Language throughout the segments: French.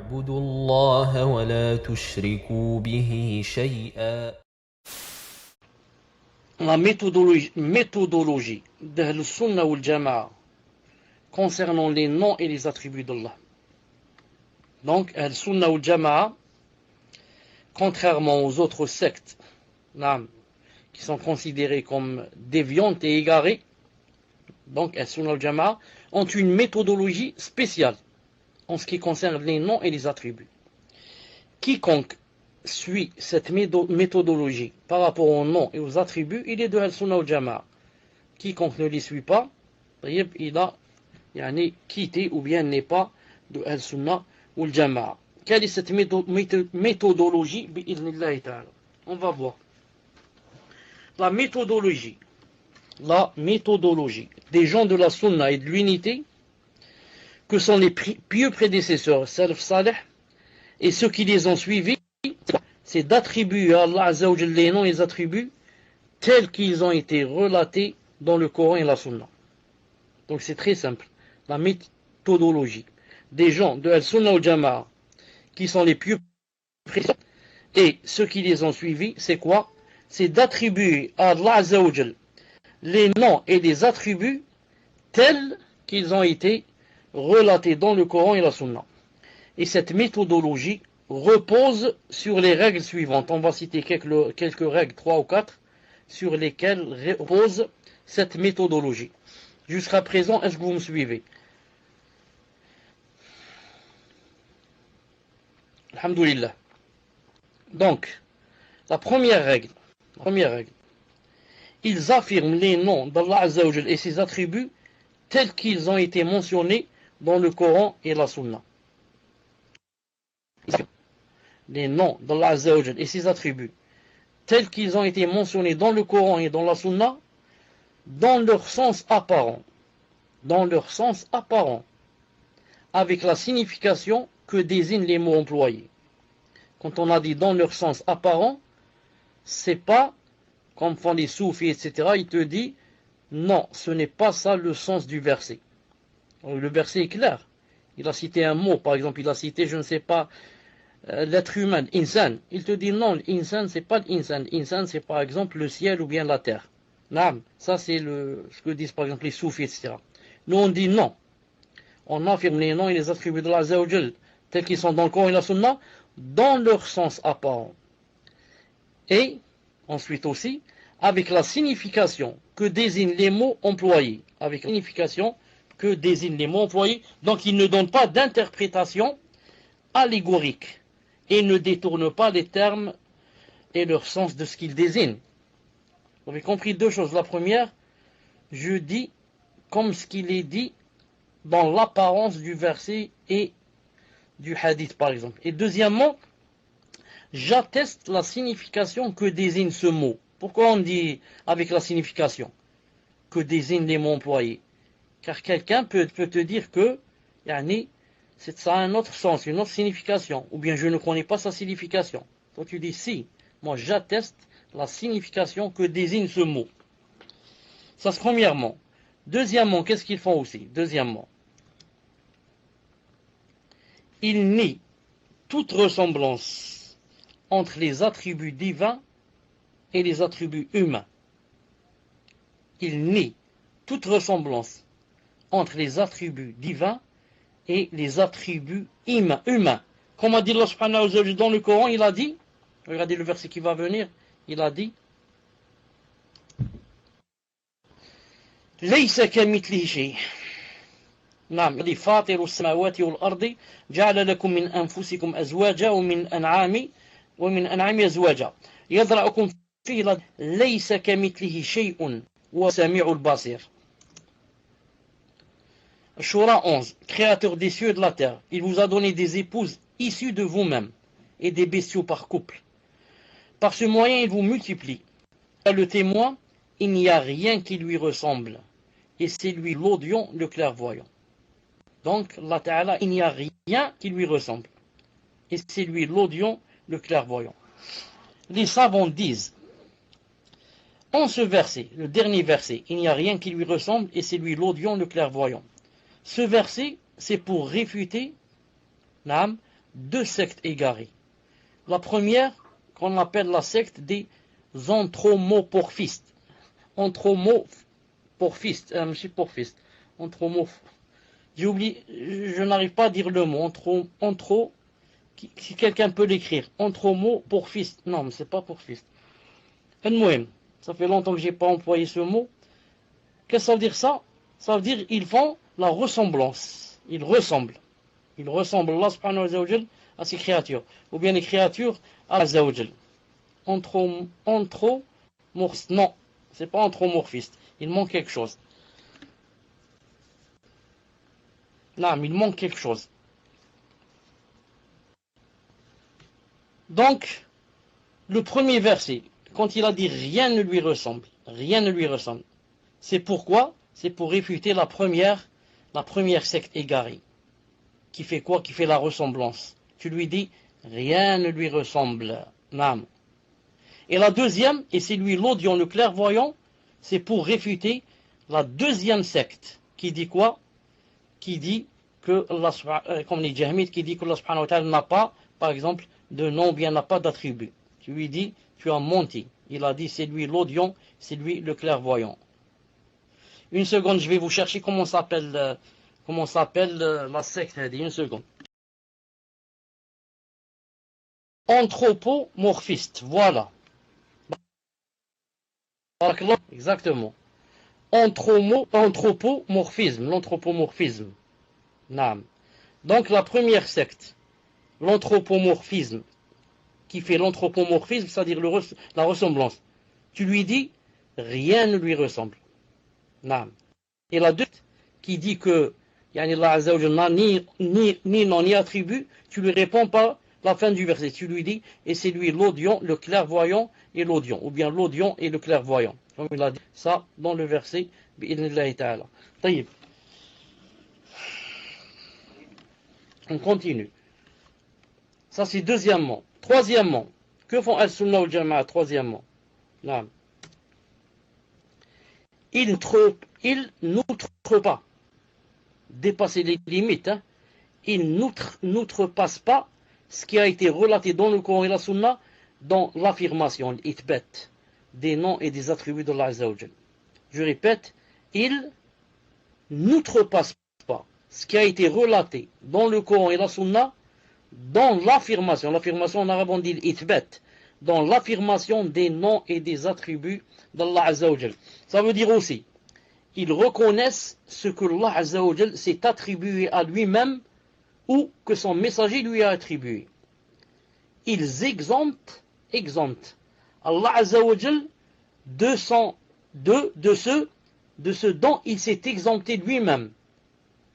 اعبدوا الله ولا تشركوا به شيئا. La méthodologie d'Ahl Sunnah ou Jama'a concernant les noms et les attributs d'Allah. Donc, Ahl Sunnah ou Jama'a, contrairement aux autres sectes qui sont considérées comme déviantes et égarées, donc Ahl Sunnah ou Jama'a ont une méthodologie spéciale en ce qui concerne les noms et les attributs. Quiconque suit cette méthodologie par rapport aux noms et aux attributs, il est de Ahl Sunnah ou Jama'a. Quiconque ne les suit pas, il a quitté ou bien n'est pas de Ahl Sunnah ou Jama'a. Quelle est cette méthodologie? On va voir. La méthodologie des gens de la Sunna et de l'unité, que sont les pieux prédécesseurs, Salaf Salih, et ceux qui les ont suivis, c'est d'attribuer à Allah Azza wa Jalla les noms et les attributs tels qu'ils ont été relatés dans le Coran et la Sunna. Donc c'est très simple. La méthodologie des gens de Al-Sunnah ou Jama'a, qui sont les pieux prédécesseurs, et ceux qui les ont suivis, c'est quoi? C'est d'attribuer à Allah Azza wa Jalla les noms et les attributs tels qu'ils ont été relatés dans le Coran et la Sunna. Et cette méthodologie repose sur les règles suivantes. On va citer quelques règles, 3 ou 4, sur lesquelles repose cette méthodologie. Jusqu'à présent, est-ce que vous me suivez? Alhamdulillah. Donc, la première règle, ils affirment les noms d'Allah Azza wa Jalla et ses attributs tels qu'ils ont été mentionnés dans le Coran et la Sunna. Les noms d'Allah Azza wa Jalla et ses attributs tels qu'ils ont été mentionnés dans le Coran et dans la Sunna, dans leur sens apparent, avec la signification que désignent les mots employés. Quand on a dit dans leur sens apparent, c'est pas comme font les soufis, etc. Il te dit non, ce n'est pas ça le sens du verset. Alors, le verset est clair. Il a cité un mot, par exemple, il a cité, je ne sais pas, l'être humain, insan. Il te dit non, l'insan, c'est pas l'insan. L'insan, c'est par exemple le ciel ou bien la terre. Naam, ça c'est ce que disent par exemple les soufis, etc. Nous on dit non. On affirme les noms et les attributs de l'Azza wa Jal tels qu'ils sont dans le Coran et la Sunna, dans leur sens apparent. Et ensuite aussi, avec la signification que désignent les mots employés. Avec la signification que désignent les mots employés. Donc ils ne donnent pas d'interprétation allégorique et ne détournent pas les termes et leur sens de ce qu'ils désignent. Vous avez compris deux choses. La première, je dis comme ce qu'il est dit dans l'apparence du verset et du hadith par exemple. Et deuxièmement, j'atteste la signification que désigne ce mot. Pourquoi on dit avec la signification que désignent les mots employés? Car quelqu'un peut te dire que ça a un autre sens, une autre signification, ou bien je ne connais pas sa signification. Toi tu dis si, moi j'atteste la signification que désigne ce mot. Ça c'est premièrement. Deuxièmement, qu'est-ce qu'ils font aussi? Deuxièmement, ils nient toute ressemblance entre les attributs divins et les attributs humains. Ils nient toute ressemblance entre les attributs divins et les attributs humains. Comme a dit Allah subhanahu wa ta'ala dans le Coran, il a dit, regardez le verset qui va venir, il a dit ليس كمثله شيء. نعم، الذي فاطر السماوات والأرض جعل لكم من أنفسكم أزواجا ومن أنعام أزواجا يذرأكم فيه ليس كمثله شيء وسميع البصير. Shura 11, créateur des cieux et de la terre, il vous a donné des épouses issues de vous-même et des bestiaux par couple. Par ce moyen, il vous multiplie. Le témoin, il n'y a rien qui lui ressemble. Et c'est lui l'audient, le clairvoyant. Donc, Allah Ta'ala, il n'y a rien qui lui ressemble. Et c'est lui l'audient, le clairvoyant. Les savants disent, en ce verset, le dernier verset, il n'y a rien qui lui ressemble et c'est lui l'audient, le clairvoyant. Ce verset, c'est pour réfuter deux sectes égarées. La première, qu'on appelle la secte des anthropomorphistes. Anthropomorphistes, monsieur porphiste. J'ai oublié, je n'arrive pas à dire le mot. Si quelqu'un peut l'écrire. Anthropomorphistes. Non, mais c'est pas porphiste. Ça fait longtemps que j'ai pas employé ce mot. Qu'est-ce que ça veut dire ça? Ça veut dire ils font la ressemblance. Ils ressemblent. Ils ressemblent Allah subhanahu wa ta'ala à ses créatures. Ou bien les créatures à Allah subhanahu wa ta'ala. Non, c'est pas anthropomorphiste. Il manque quelque chose. Non, mais il manque quelque chose. Donc, le premier verset, quand il a dit rien ne lui ressemble, rien ne lui ressemble. C'est pourquoi? C'est pour réfuter la première secte égarée. Qui fait quoi? Qui fait la ressemblance. Tu lui dis, rien ne lui ressemble. Naam. Et la deuxième, et c'est lui l'audient, le clairvoyant, c'est pour réfuter la deuxième secte. Qui dit quoi? Qui dit que Allah, comme les Jahmites, qui dit que Allah subhanahu wa ta'ala n'a pas, par exemple, de nom, bien n'a pas d'attribut. Tu lui dis, tu as menti. Il a dit, c'est lui l'audient, c'est lui le clairvoyant. Une seconde, je vais vous chercher comment s'appelle la secte. Une seconde. Anthropomorphiste, voilà. Exactement. Anthropomorphisme, l'anthropomorphisme. Naam. Donc la première secte, l'anthropomorphisme, qui fait l'anthropomorphisme, c'est-à-dire la ressemblance. Tu lui dis, rien ne lui ressemble. Naam. Et la deuxième, qui dit que Allah Azza wa Jalla n'a ni nom ni attribut, tu lui réponds par la fin du verset. Tu lui dis, et c'est lui l'audient, le clairvoyant et l'audient, ou bien l'audient et le clairvoyant. Comme il a dit ça dans le verset, bi'idhnillahi ta'ala. Taïb. On continue. Ça c'est deuxièmement. Troisièmement, que font Al-Sunnah wal Jama'a? Troisièmement, non. Ils n'outrent pas, dépasser les limites, hein. Ils n'outrepassent pas ce qui a été relaté dans le Coran et la Sunna, dans l'affirmation, l'ithbat, des noms et des attributs de Allah Azza wa Jal. Je répète, ils n'outrepassent pas ce qui a été relaté dans le Coran et la Sunna, dans l'affirmation en arabe on dit l'ithbat, dans l'affirmation des noms et des attributs d'Allah Azza wa Jal. Ça veut dire aussi, ils reconnaissent ce que Allah Azza wa Jal s'est attribué à lui-même ou que son messager lui a attribué. Ils exemptent Allah Azza wa Jal de ce dont il s'est exempté lui-même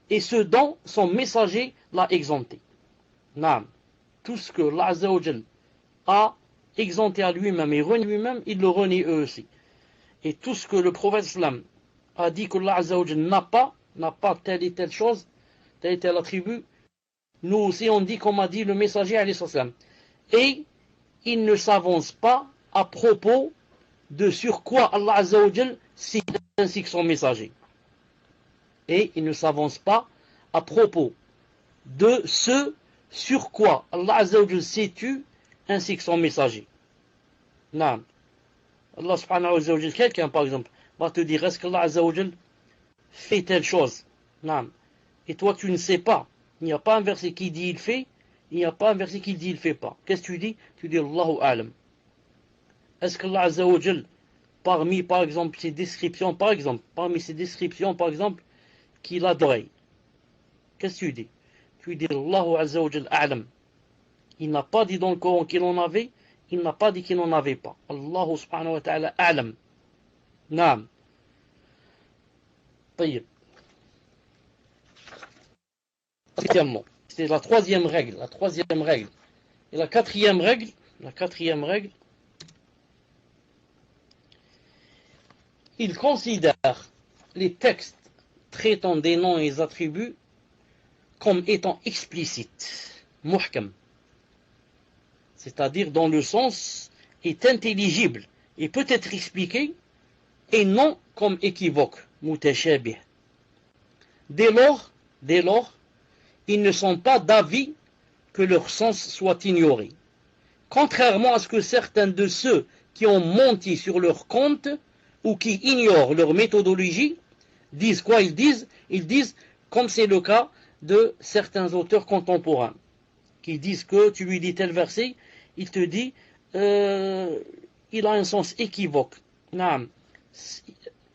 et ce dont son messager l'a exempté. Naam. Tout ce que Allah Azza wa Jal a exempté à lui-même et renie lui-même, il le renie eux aussi. Et tout ce que le prophète islam a dit que Allah Azza wa Jal n'a pas telle et telle chose, tel et tel attribut, nous aussi on dit comme a dit le messager alayhi salam. Et il ne s'avance pas à propos de sur quoi Allah Azza wa Jal cite ainsi que son messager. Et il ne s'avance pas à propos de ce sur quoi Allah Azza wa Jal situe ainsi que son messager. Non. Allah subhanahu wa ta'ala, quelqu'un par exemple, va te dire est-ce qu'Allah Azza wa Jal fait telle chose? Non. Et toi tu ne sais pas. Il n'y a pas un verset qui dit il fait, il n'y a pas un verset qui dit il fait pas. Qu'est-ce que tu dis? Tu dis Allahu A'lam. Est-ce qu'Allah Azza wa Jal, parmi par exemple ses descriptions, qu'il a d'oreilles, qu'est-ce que tu dis? Tu dis Allahu Azza wa Jal A'lam. Il n'a pas dit dans le Coran qu'il en avait, il n'a pas dit qu'il n'en avait pas. Allah subhanahu wa ta'ala A'lam. Naam. Tayyib. C'est la troisième règle. Et la quatrième règle, il considère les textes traitant des noms et des attributs comme étant explicites, muhkam, c'est-à-dire dont le sens est intelligible et peut être expliqué, et non comme équivoque, mutashabih. Dès lors, ils ne sont pas d'avis que leur sens soit ignoré. Contrairement à ce que certains de ceux qui ont menti sur leur compte ou qui ignorent leur méthodologie disent quoi? Ils disent, comme c'est le cas de certains auteurs contemporains, qui disent que tu lui dis tel verset, il te dit il a un sens équivoque. Non.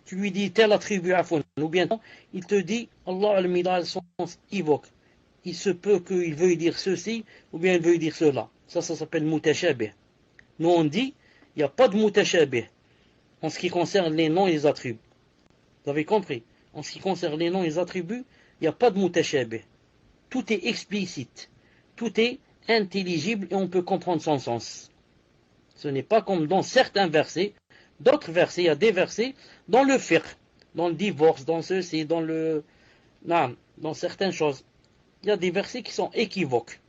Tu lui dis tel attribut à fond, ou bien il te dit Allah il a un sens équivoque. Il se peut qu'il veuille dire ceci, ou bien il veuille dire cela. Ça s'appelle mutashabih. Nous on dit, il n'y a pas de mutashabih en ce qui concerne les noms et les attributs. Vous avez compris? En ce qui concerne les noms et les attributs, il n'y a pas de mutashabih. Tout est explicite. Tout est intelligible et on peut comprendre son sens. Ce n'est pas comme dans certains versets, d'autres versets, il y a des versets dans le fiqh, dans le divorce, dans ceci, dans certaines choses. Il y a des versets qui sont équivoques.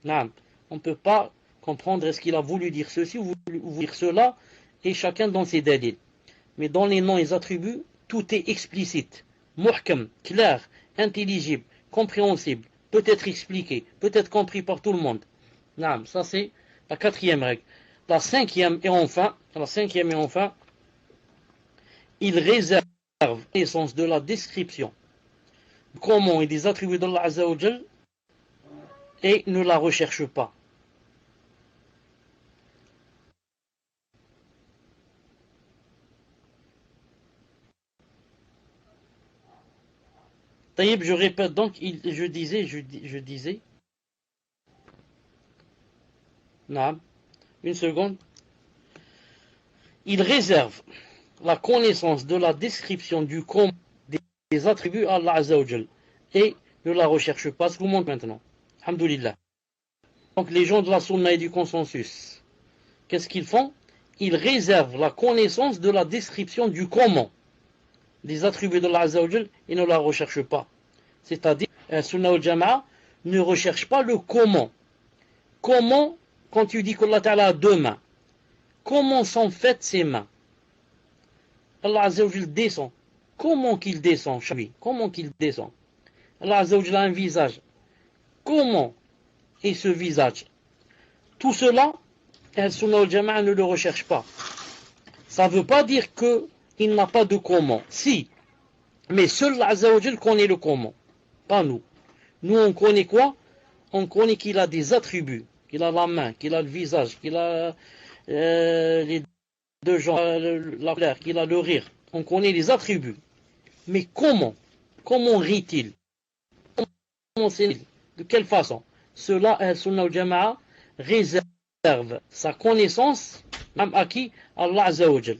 On ne peut pas comprendre est-ce qu'il a voulu dire ceci ou voulu dire cela, et chacun dans ses dalils. Mais dans les noms et les attributs, tout est explicite, muhkam, clair, intelligible, compréhensible, peut être expliqué, peut être compris par tout le monde. Ça c'est la quatrième règle. La cinquième et enfin, il réserve l'essence de la description, comment et des attributs d'Allah Azza wa Jal, et ne la recherche pas. Taïb, je répète donc, je disais, une seconde, il réserve la connaissance de la description du comment des attributs à Allah Azza wa Jal et ne la recherche pas. Ce que vous montre maintenant. Alhamdulillah. Donc les gens de la sunna et du consensus, qu'est-ce qu'ils font? Ils réservent la connaissance de la description du comment des attributs de Allah Azza wa Jal et ne la recherche pas. C'est-à-dire, sunna wal jama'a ne recherche pas le comment. Comment, quand tu dis qu'Allah Ta'ala a deux mains, comment sont faites ces mains? Allah Azza wa Jal descend. Comment qu'il descend, lui? Comment qu'il descend? Allah Azza wa Jal a un visage. Comment est ce visage? Tout cela, Al-Sunnah wal-Jama'a ne le recherche pas. Ça ne veut pas dire qu'il n'a pas de comment. Si, mais seul Allah Azza wa Jal connaît le comment. Pas nous. Nous, on connaît quoi? On connaît qu'il a des attributs, qu'il a la main, qu'il a le visage, qu'il a les deux jambes, la plaie, qu'il a le rire. On connaît les attributs. Mais comment? Comment rit-il? Comment c'est-il? De quelle façon? Cela, Al-Sunnah wal-Jama'a réserve sa connaissance, même à qui? Allah Azza wa Jal.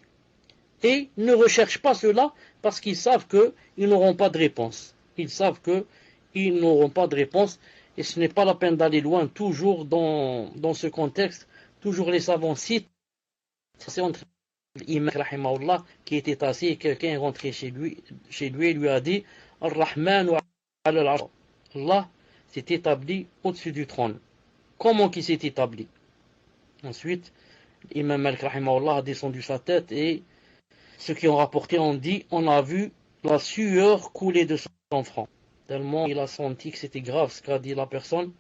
Et ne recherche pas cela parce qu'ils savent qu'ils n'auront pas de réponse. Ils savent qu'ils n'auront pas de réponse et ce n'est pas la peine d'aller loin. Toujours dans ce contexte, toujours les savants citent, c'est entre l'imam rahimahullah qui était assis et quelqu'un est rentré chez lui et lui a dit Ar-Rahman wa al-Arsh. Allah s'est établi au-dessus du trône. Comment qu'il s'est établi? Ensuite, l'imam Malik rahimahullah a descendu sa tête et ceux qui ont rapporté ont dit on a vu la sueur couler de son front. Tellement il a senti que c'était grave ce qu'a dit la personne.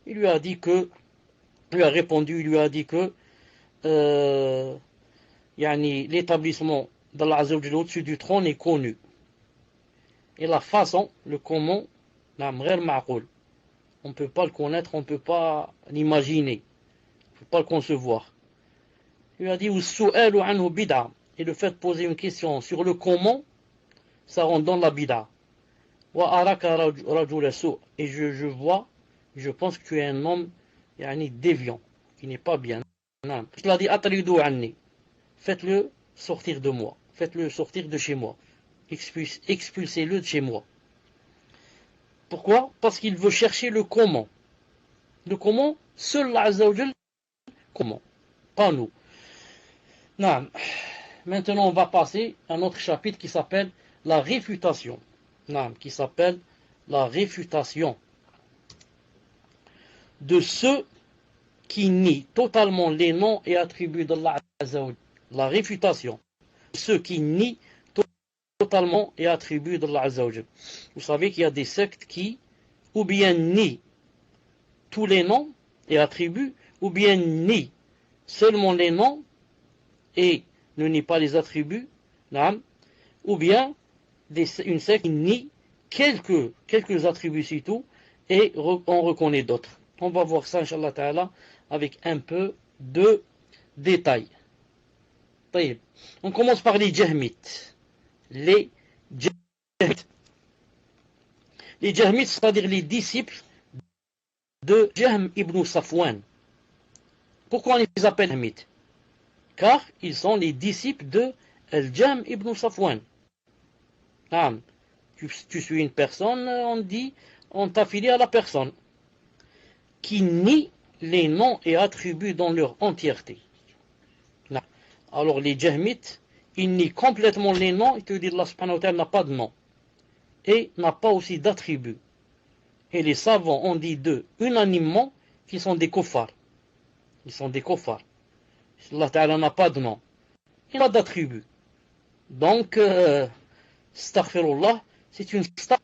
Il lui a dit que, il lui a répondu, il lui a dit que l'établissement d'Allah Azza wa Jalla au-dessus du trône est connu. Et la façon, le comment, on ne peut pas le connaître, on ne peut pas l'imaginer, on ne peut pas le concevoir. Il lui a dit et le fait de poser une question sur le comment, ça rentre dans la bid'a. Et je vois, je pense que tu es un homme déviant, qui n'est pas bien. Il a dit faites-le sortir de moi, faites-le sortir de chez moi, expulsez-le de chez moi. Pourquoi? Parce qu'il veut chercher le comment. Le comment, seul Allah Azza wa Jal, comment, pas nous. Non. Maintenant, on va passer à un autre chapitre qui s'appelle la réfutation. Non, qui s'appelle la réfutation de ceux qui nient totalement les noms et attributs d'Allah Azza wa Jal. La réfutation de ceux qui nient totalement et attributs d'Allah Azza wa Jal. Vous savez qu'il y a des sectes qui ou bien nient tous les noms et attributs, ou bien nie seulement les noms et ne nie pas les attributs, ou bien une secte qui nie quelques attributs c'est tout, et on reconnaît d'autres. On va voir ça, Inch'Allah Ta'ala, avec un peu de détails. On commence par les Jahmites. Les Jahmites, c'est-à-dire les disciples de Jahm ibn Safwan. Pourquoi on les appelle Jahmites? Car ils sont les disciples de Jahm ibn Safwan. Tu suis une personne, on t'affilie à la personne qui nie les noms et attributs dans leur entièreté. Alors les Jahmites, ils nient complètement les noms, ils te disent Allah subhanahu wa ta'ala n'a pas de nom et n'a pas aussi d'attributs. Et les savants ont dit d'eux unanimement qu'ils sont des kuffars. Ils sont des kuffars. Allah ta'ala n'a pas de nom, il n'a pas d'attributs. Donc, astaghfirullah, c'est une statue.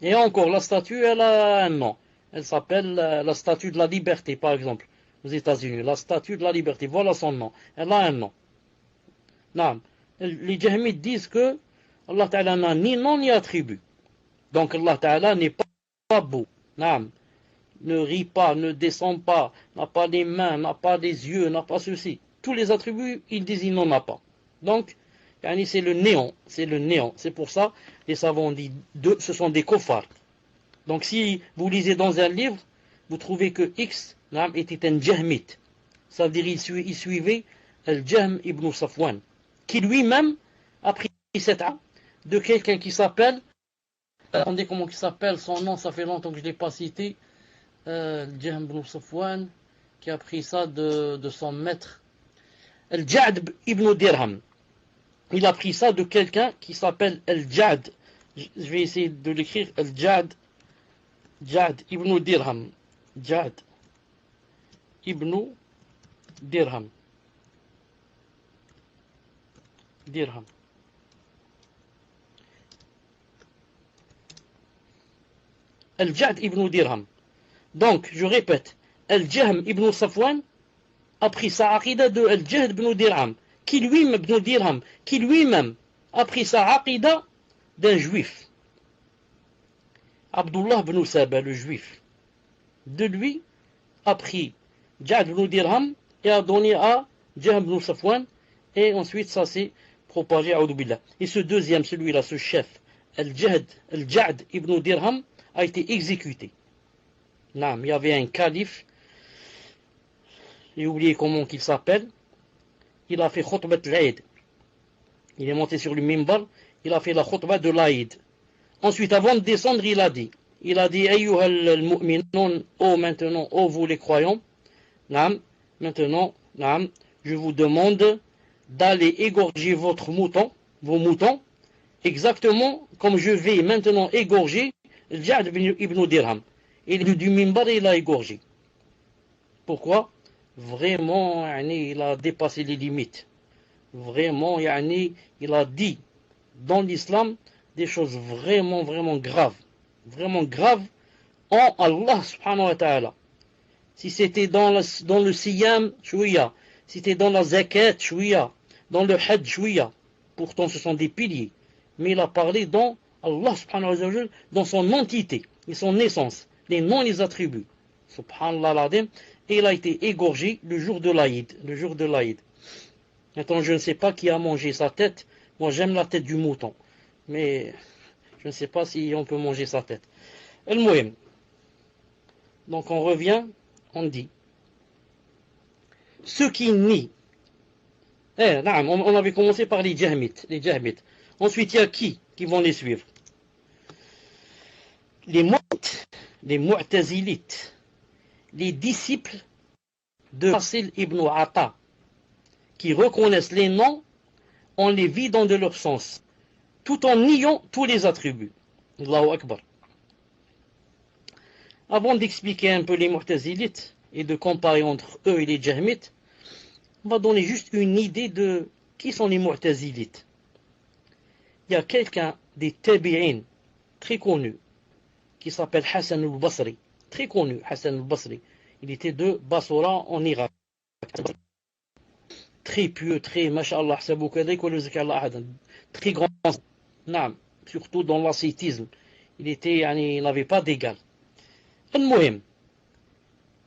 Et encore, la statue, elle a un nom. Elle s'appelle la statue de la liberté, par exemple, aux États-Unis. La statue de la liberté, voilà son nom. Elle a un nom. Non. Les Jahmites disent que Allah Ta'ala n'a ni nom ni attribut. Donc Allah Ta'ala n'est pas beau. Non. Ne rit pas, ne descend pas, n'a pas des mains, n'a pas des yeux, n'a pas ceci. Tous les attributs, ils disent il n'en a pas. Donc, c'est le néant. C'est le néant. C'est pour ça, les savants disent, ce sont des kuffars. Donc si vous lisez dans un livre, vous trouvez que X était un Jahmite. Ça veut dire qu'il suivait Al-Jahm ibn Safwan, qui lui-même a pris cette arme de quelqu'un qui s'appelle, attendez comment il s'appelle, son nom, ça fait longtemps que je ne l'ai pas cité, Al-Jahm ibn Safwan, qui a pris ça de son maître, Al-Ja'd ibn Dirham. Il a pris ça de quelqu'un qui s'appelle Al-Ja'd. Je vais essayer de l'écrire, Al-Ja'd. Ja'd ibn Dirham. Ja'd ibn Dirham. Dirham. Al-Ja'd ibn Dirham. Donc, je répète, Al-Jahm ibn Safwan a pris sa aqida de Al-Ja'd ibn Dirham, qui lui-même a pris sa aqida d'un juif. Abdullah ibn Saba, le juif. De lui a pris Ja'd ibn Dirham et a donné à Jahm ibn Safwan, et ensuite ça s'est propagé à Billah. Et ce deuxième, celui-là, ce chef, Al-Ja'd ibn Dirham, a été exécuté. Il y avait un calife, j'ai oublié comment il s'appelle, il a fait khutbat l'Aïd. Il est monté sur le mimbar, il a fait la khutba de l'Aïd. Ensuite, avant de descendre, il a dit, Ayyuha al-mu'minun, maintenant, vous les croyants, maintenant, je vous demande d'aller égorger vos moutons, exactement comme je vais maintenant égorger Ja'd ibn Dirham. Il est du mimbar et il a égorgé. Pourquoi? Vraiment, il a dépassé les limites. Vraiment, il a dit dans l'islam des choses vraiment, vraiment graves en Allah subhanahu wa ta'ala. Si c'était dans le siyam, chouïa. Si c'était dans la zakat, chouïa. Dans le hajj, chouïa. Pourtant, ce sont des piliers. Mais il a parlé dans Allah subhanahu wa ta'ala, dans son entité et son essence, les noms et les attributs. Subhanallah l'adem. Et il a été égorgé le jour de l'Aïd. Maintenant, je ne sais pas qui a mangé sa tête. Moi, j'aime la tête du mouton. Mais je ne sais pas si on peut manger sa tête. El-Mouhim. Donc, on revient, on dit. Ceux qui nient. On avait commencé par les Jahmites. Ensuite, il y a qui vont les suivre? Les Mu'tazilites. Les disciples de Wasil ibn Ata, qui reconnaissent les noms, on les vit dans de leur sens, tout en niant tous les attributs. Allahu Akbar. Avant d'expliquer un peu les Mu'tazilites et de comparer entre eux et les Jahmites, on va donner juste une idée de qui sont les Mu'tazilites. Il y a quelqu'un des Tabi'in très connu qui s'appelle Hassan al-Basri, très connu, Hassan al-Basri. Il était de Basora en Irak. Très pieux, très, masha'Allah, très grand, surtout dans l'ascétisme. Il n'avait pas d'égal. المهم,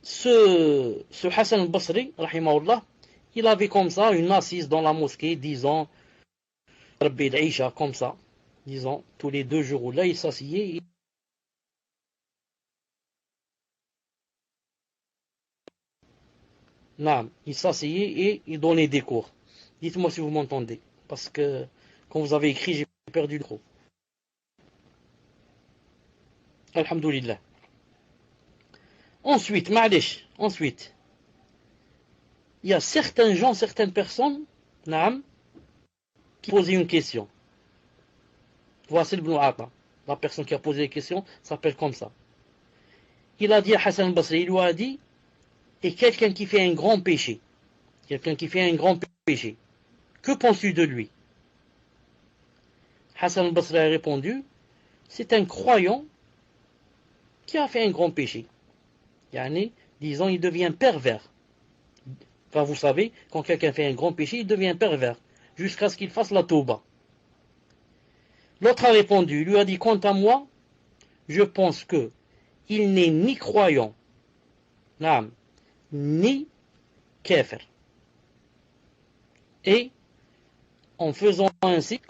ce Hassan al-Basri, rahimahullah, il avait comme ça une assise dans la mosquée, disons, Rabbi al-Isha, comme ça, disons, tous les 2 jours où là, il s'asseyait. Il s'asseyait et il donnait des cours. Dites-moi si vous m'entendez, parce que quand vous avez écrit, j'ai perdu le micro. Alhamdulillah. Ensuite, il y a certains gens, certaines personnes, qui posaient une question. Voici Ibn Ata. La personne qui a posé la question s'appelle comme ça. Il a dit à Hassan al-Basri, il lui a dit, et quelqu'un qui fait un grand péché, que penses-tu de lui? Hassan al-Basri a répondu, c'est un croyant qui a fait un grand péché. Disons, il devient pervers. Enfin, vous savez, quand quelqu'un fait un grand péché, il devient pervers, jusqu'à ce qu'il fasse la tauba. L'autre a répondu, il lui a dit, quant à moi, je pense que il n'est ni croyant, ni kafir. Et en faisant ainsi,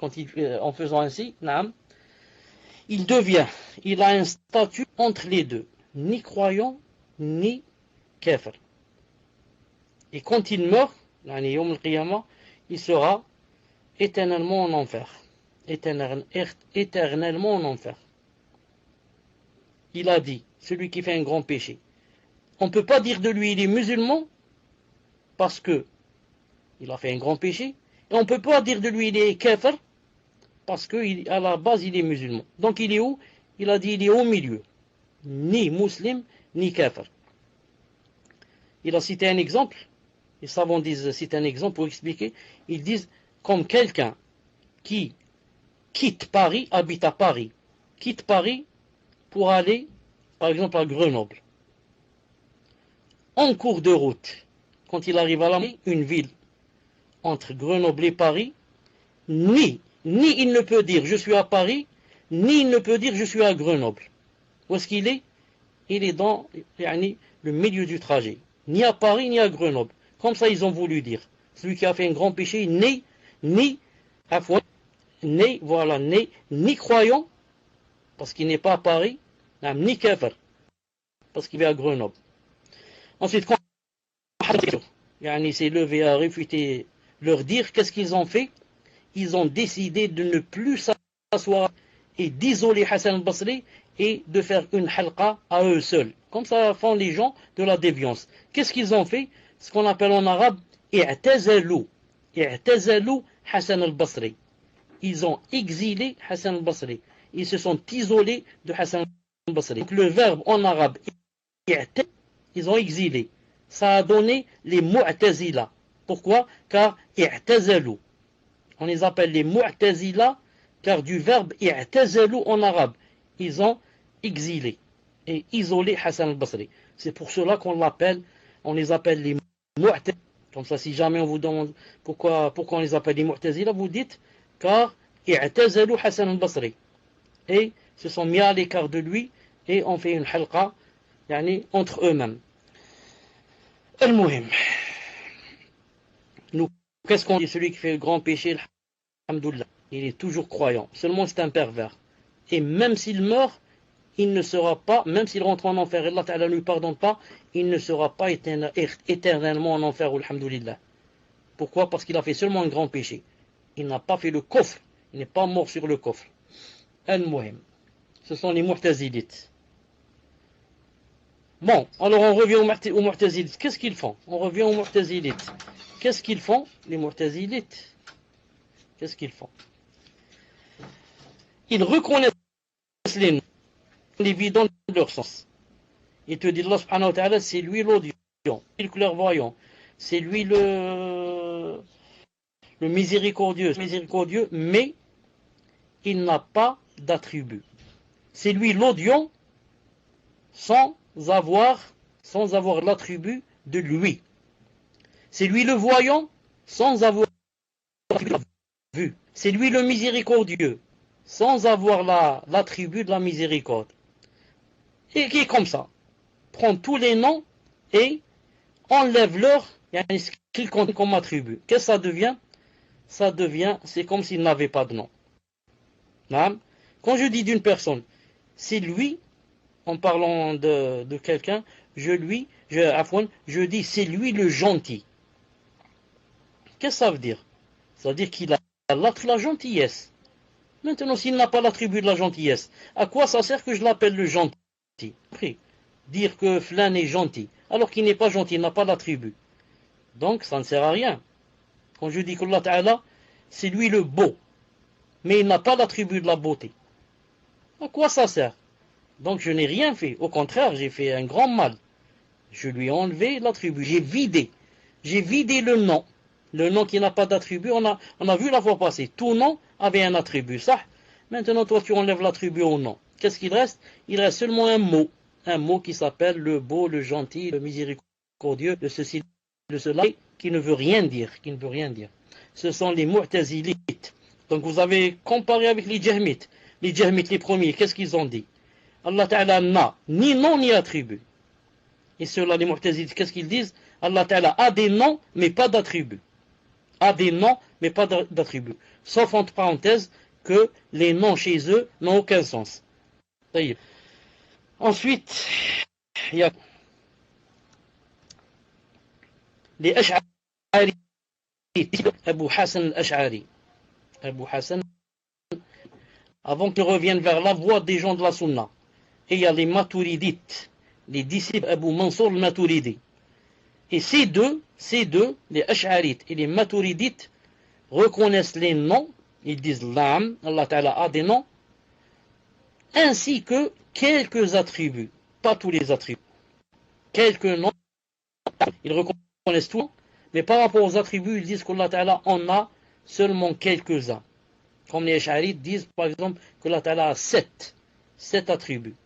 il a un statut entre les deux, ni croyant, ni kafir. Et quand il meurt, il sera éternellement en enfer. Éternellement en enfer. Il a dit, celui qui fait un grand péché. On ne peut pas dire de lui il est musulman parce que il a fait un grand péché. Et on ne peut pas dire de lui il est kafir parce qu'à la base il est musulman. Donc il est où? Il a dit il est au milieu. Ni musulman, ni kafir. Il a cité un exemple. Les savants disent, c'est un exemple pour expliquer. Ils disent, comme quelqu'un qui quitte Paris, habite à Paris, quitte Paris pour aller, par exemple, à Grenoble. En cours de route, quand il arrive à une ville entre Grenoble et Paris, ni il ne peut dire je suis à Paris, ni il ne peut dire je suis à Grenoble. Où est-ce qu'il est? Il est dans le milieu du trajet. Ni à Paris, ni à Grenoble. Comme ça, ils ont voulu dire. Celui qui a fait un grand péché ni croyant, parce qu'il n'est pas à Paris, ni kafir, parce qu'il est à Grenoble. Ensuite, quand il s'est levé à réfuter leur dire, qu'est-ce qu'ils ont fait? Ils ont décidé de ne plus s'asseoir et d'isoler Hassan al-Basri et de faire une halqa à eux seuls. Comme ça font les gens de la déviance. Qu'est-ce qu'ils ont fait? Ce qu'on appelle en arabe i'tazalu Hassan al-Basri. Ils ont exilé Hassan al-Basri. Ils se sont isolés de Hassan al-Basri. Donc le verbe en arabe, ils ont exilé. Ça a donné les mu'tazila. Pourquoi? Car i'tazalu. On les appelle les mu'tazila car du verbe i'tazalu en arabe. Ils ont exilé et isolé Hassan al-Basri. C'est pour cela on les appelle les mu'tazila. Comme ça, si jamais on vous demande pourquoi on les appelle les mu'tazila, vous dites car i'tazalu Hassan al-Basri. Et se sont mis à l'écart de lui et ont fait une halqa entre eux-mêmes. Al-Muhim. Nous, qu'est-ce qu'on dit? Celui qui fait le grand péché, alhamdoulilah, il est toujours croyant. Seulement c'est un pervers. Et même s'il meurt, il ne sera pas, même s'il rentre en enfer, Allah Ta'ala ne lui pardonne pas, il ne sera pas éternellement en enfer, alhamdoulilah. Pourquoi? Parce qu'il a fait seulement un grand péché. Il n'a pas fait le kufr. Il n'est pas mort sur le kufr. Al-Muhim. Ce sont les mu'tazilites. Bon, alors on revient aux mu'tazilites. Qu'est-ce qu'ils font? On revient aux mu'tazilites. Qu'est-ce qu'ils font, les mu'tazilites? Qu'est-ce qu'ils font? Ils reconnaissent les noms, les vidants de leur sens. Ils te disent, Allah subhanahu wa ta'ala, c'est lui l'audient, c'est le clairvoyant, c'est lui le miséricordieux, mais il n'a pas d'attribut. C'est lui l'audient sans sans avoir l'attribut de lui. C'est lui le voyant sans avoir vu. C'est lui le miséricordieux sans avoir l'attribut de la miséricorde. Et qui est comme ça. Prend tous les noms et enlève leur ce qu'il compte comme attribut. Qu'est-ce que ça devient? Ça devient, c'est comme s'il n'avait pas de nom. Quand je dis d'une personne, c'est lui, en parlant de quelqu'un, je dis c'est lui le gentil. Qu'est-ce que ça veut dire? Ça veut dire qu'il a la gentillesse. Maintenant, s'il n'a pas l'attribut de la gentillesse, à quoi ça sert que je l'appelle le gentil? Dire que Flan est gentil, alors qu'il n'est pas gentil, il n'a pas l'attribut. Donc, ça ne sert à rien. Quand je dis qu'Allah Ta'ala, c'est lui le beau, mais il n'a pas l'attribut de la beauté. À quoi ça sert? Donc, je n'ai rien fait. Au contraire, j'ai fait un grand mal. Je lui ai enlevé l'attribut. J'ai vidé le nom. Le nom qui n'a pas d'attribut, on a vu la fois passée. Tout nom avait un attribut, ça. Maintenant, toi, tu enlèves l'attribut au nom. Qu'est-ce qu'il reste? Il reste seulement un mot. Un mot qui s'appelle le beau, le gentil, le miséricordieux, de ceci, de cela, qui ne veut rien dire. Ce sont les mu'tazilites. Donc, vous avez comparé avec les jahmites. Les jahmites, les premiers, qu'est-ce qu'ils ont dit? Allah Ta'ala n'a ni nom ni attribut. Et ceux-là, les mu'tazilites, qu'est-ce qu'ils disent? Allah Ta'ala a des noms, mais pas d'attributs. A des noms, mais pas d'attributs. Sauf entre parenthèses que les noms chez eux n'ont aucun sens. Ensuite, il y a les Ash'ari, Abu Hassan al-Ash'ari. Abu Hassan, avant qu'ils reviennent vers la voie des gens de la Sunna. Et il y a les Maturidites, les disciples Abu Mansour al-Maturidi. Et ces deux, les Ash'arites et les Maturidites, reconnaissent les noms, ils disent l'âme, Allah Ta'ala a des noms, ainsi que quelques attributs, pas tous les attributs. Quelques noms, ils reconnaissent tout, mais par rapport aux attributs, ils disent qu'Allah Ta'ala en a seulement quelques-uns. Comme les Ash'arites disent, par exemple, qu'Allah Ta'ala a 7 attributs.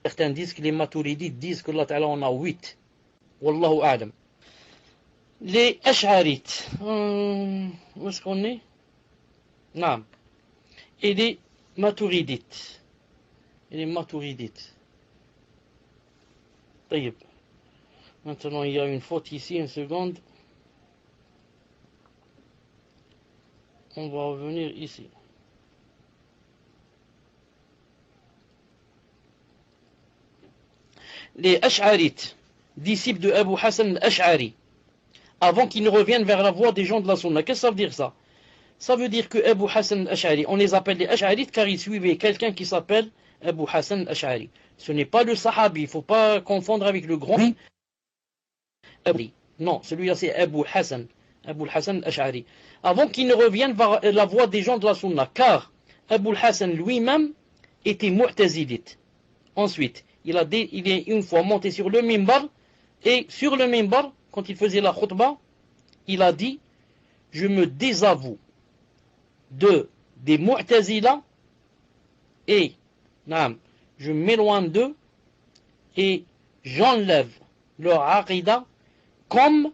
Certains disent que les Maturidites disent qu'Allah Ta'ala en a 8. Wallahu a'lam. Les Ash'arites, où est-ce qu'on est? Non. Et les Maturidites. Maintenant, il y a une faute ici, une seconde. On va revenir ici. Les Ash'arites, disciples de Abu Hassan al-Ash'ari, avant qu'ils ne reviennent vers la voie des gens de la Sunna. Qu'est-ce que ça veut dire ça? Ça veut dire que Abu Hassan al-Ash'ari, on les appelle les Ash'arites car ils suivaient quelqu'un qui s'appelle Abu Hassan al-Ash'ari. Ce n'est pas le Sahabi, il ne faut pas confondre avec le grand. Non, celui-là c'est Abu Hassan al-Ash'ari. Avant qu'ils ne reviennent vers la voie des gens de la Sunna, car Abu Hassan lui-même était mu'tazilite. Ensuite, il est une fois monté sur le minbar, et sur le minbar, quand il faisait la khutbah, il a dit, je me désavoue des mu'tazila, et je m'éloigne d'eux, et j'enlève leur aqida, comme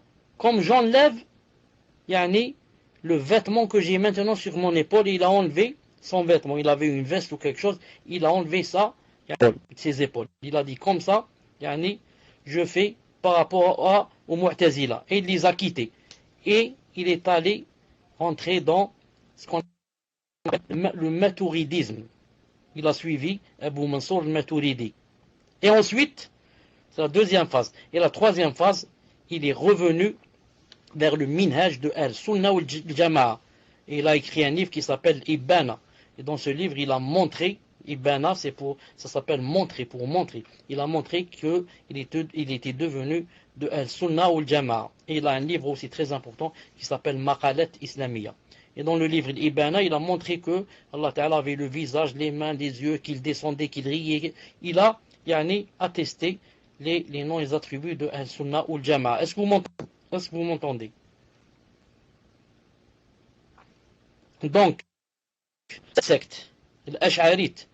j'enlève le vêtement que j'ai maintenant sur mon épaule. Il a enlevé son vêtement, il avait une veste ou quelque chose, il a enlevé ça, ses épaules. Il a dit comme ça, je fais par rapport aux Mu'tazila. Et il les a quittés. Et il est allé rentrer dans ce qu'on appelle le maturidisme. Il a suivi Abu Mansour al-Maturidi. Et ensuite, c'est la deuxième phase. Et la troisième phase, il est revenu vers le minhaj de Al-Sunnah ou Al-Jama'a. Et il a écrit un livre qui s'appelle Ibana. Et dans ce livre, il a montré, Ibana, ça s'appelle montrer, pour montrer. Il a montré qu'il était devenu de Al-Sunnah ou Al-Jama'a. Et il a un livre aussi très important qui s'appelle Maqalat Islamiyya. Et dans le livre Ibana, il a montré que Allah Ta'ala avait le visage, les mains, les yeux, qu'il descendait, qu'il riait. Il a attesté les noms et les attributs de Al-Sunnah ou Al-Jama'a. Est-ce que vous m'entendez? Donc, cette secte, l'Ash'arite,